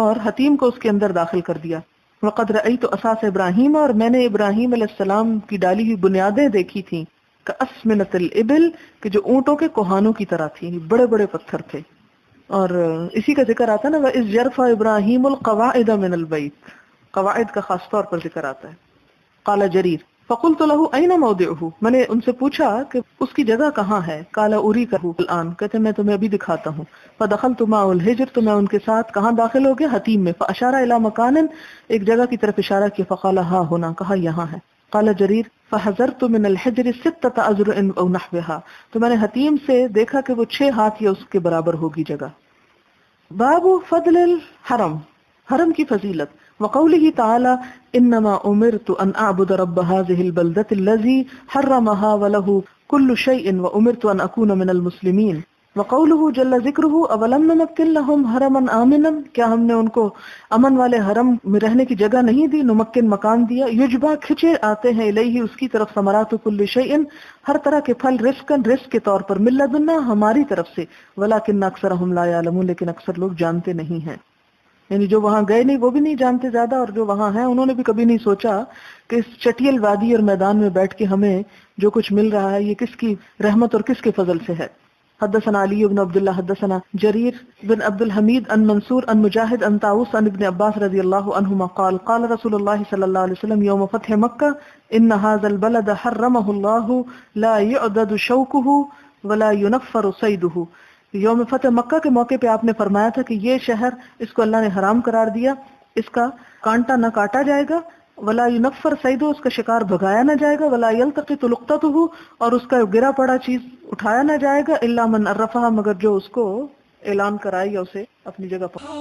اور حتیم کو اس کے اندر داخل کر دیا. وَقَدْ رَأَيْتُ أَسَاسَ إِبْرَاهِيمَ, اور میں نے ابراہیم علیہ السلام کی ڈالی ہوئی بنیادیں دیکھی تھیں. كَأَسْمِنَةِ الْإِبِلِ, کہ جو اونٹوں کے کوہانوں کی طرح تھی, بڑے بڑے پتھر تھے. اور اسی کا ذکر آتا ہے نا, وَإِذْ يَرْفَعُ إِبْرَاهِيمُ الْقَوَاعِدَ مِنَ الْبَيْتِ, قواعد کا خاص طور پر ذکر آتا ہے. قال جریر فقلت له اين موضعه, میں نے ان سے پوچھا کہ اس کی جگہ کہاں ہے. قال اريكه الان, کہتے میں تمہیں ابھی دکھاتا ہوں. فدخلت معه الحجر, تو میں ان کے ساتھ کہاں داخل ہو گیا, حتیم میں. فاشار الى مكان, ایک جگہ کی طرف اشارہ کیا. فقال ها هنا, کہا یہاں ہے. قال جریر فحذرت من الحجر 6 اذرع او نحوها, تو میں نے حتیم سے دیکھا کہ وہ 6 ہاتھ یا اس کے برابر ہوگی جگہ. باب فضل الحرم, حرم کی فضیلت. وقوله تعالى انما امرت ان اعبد رب هذه البلدة الذي حرمها وله كل شيء وامرت ان اكون من المسلمين. وقوله جل ذکرہ اولم نمکن لهم حرما آمنا, کیا ہم نے ان کو امن والے حرم میں رہنے کی جگہ نہیں دی, نمکن مکان دیا. یجبا, کھچے آتے ہیں الیہ, اس کی طرف, ثمرات کل شیء, ہر طرح کے پھل, رزقا, رزق کے طور پر, من لدنا, ہماری طرف سے. ولکن اکثرهم لا يعلمون, لیکن اکثر لوگ جانتے نہیں ہیں. یعنی جو وہاں گئے نہیں وہ بھی نہیں جانتے زیادہ, اور جو وہاں ہیں انہوں نے بھی کبھی نہیں سوچا کہ اس چٹیل وادی اور میدان میں بیٹھ کے ہمیں جو کچھ مل رہا ہے یہ کس کی رحمت اور کس کے فضل سے ہے. حدثنا علی بن عبد اللہ حدثنا جریر بن عبد الحمید عن منصور عن مجاہد عن طاووس عن ابن عباس رضی اللہ عنہما قال قال رسول اللہ صلی اللہ علیہ وسلم یوم فتح مکہ ان هذا البلد حرمه الله لا يعدد شوكه ولا ينفر صيده. یوم فتح مکہ کے موقع پہ آپ نے فرمایا تھا کہ یہ شہر, اس کو اللہ نے حرام قرار دیا, اس کا کانٹا نہ کاٹا جائے گا, ولا ينفر صیدو, اس کا شکار بھگایا نہ جائے گا, ولا يلتقط لقطته, اور اس کا گرا پڑا چیز اٹھایا نہ جائے گا, الا من عرفها, مگر جو اس کو اعلان کرائے یا اسے اپنی جگہ پر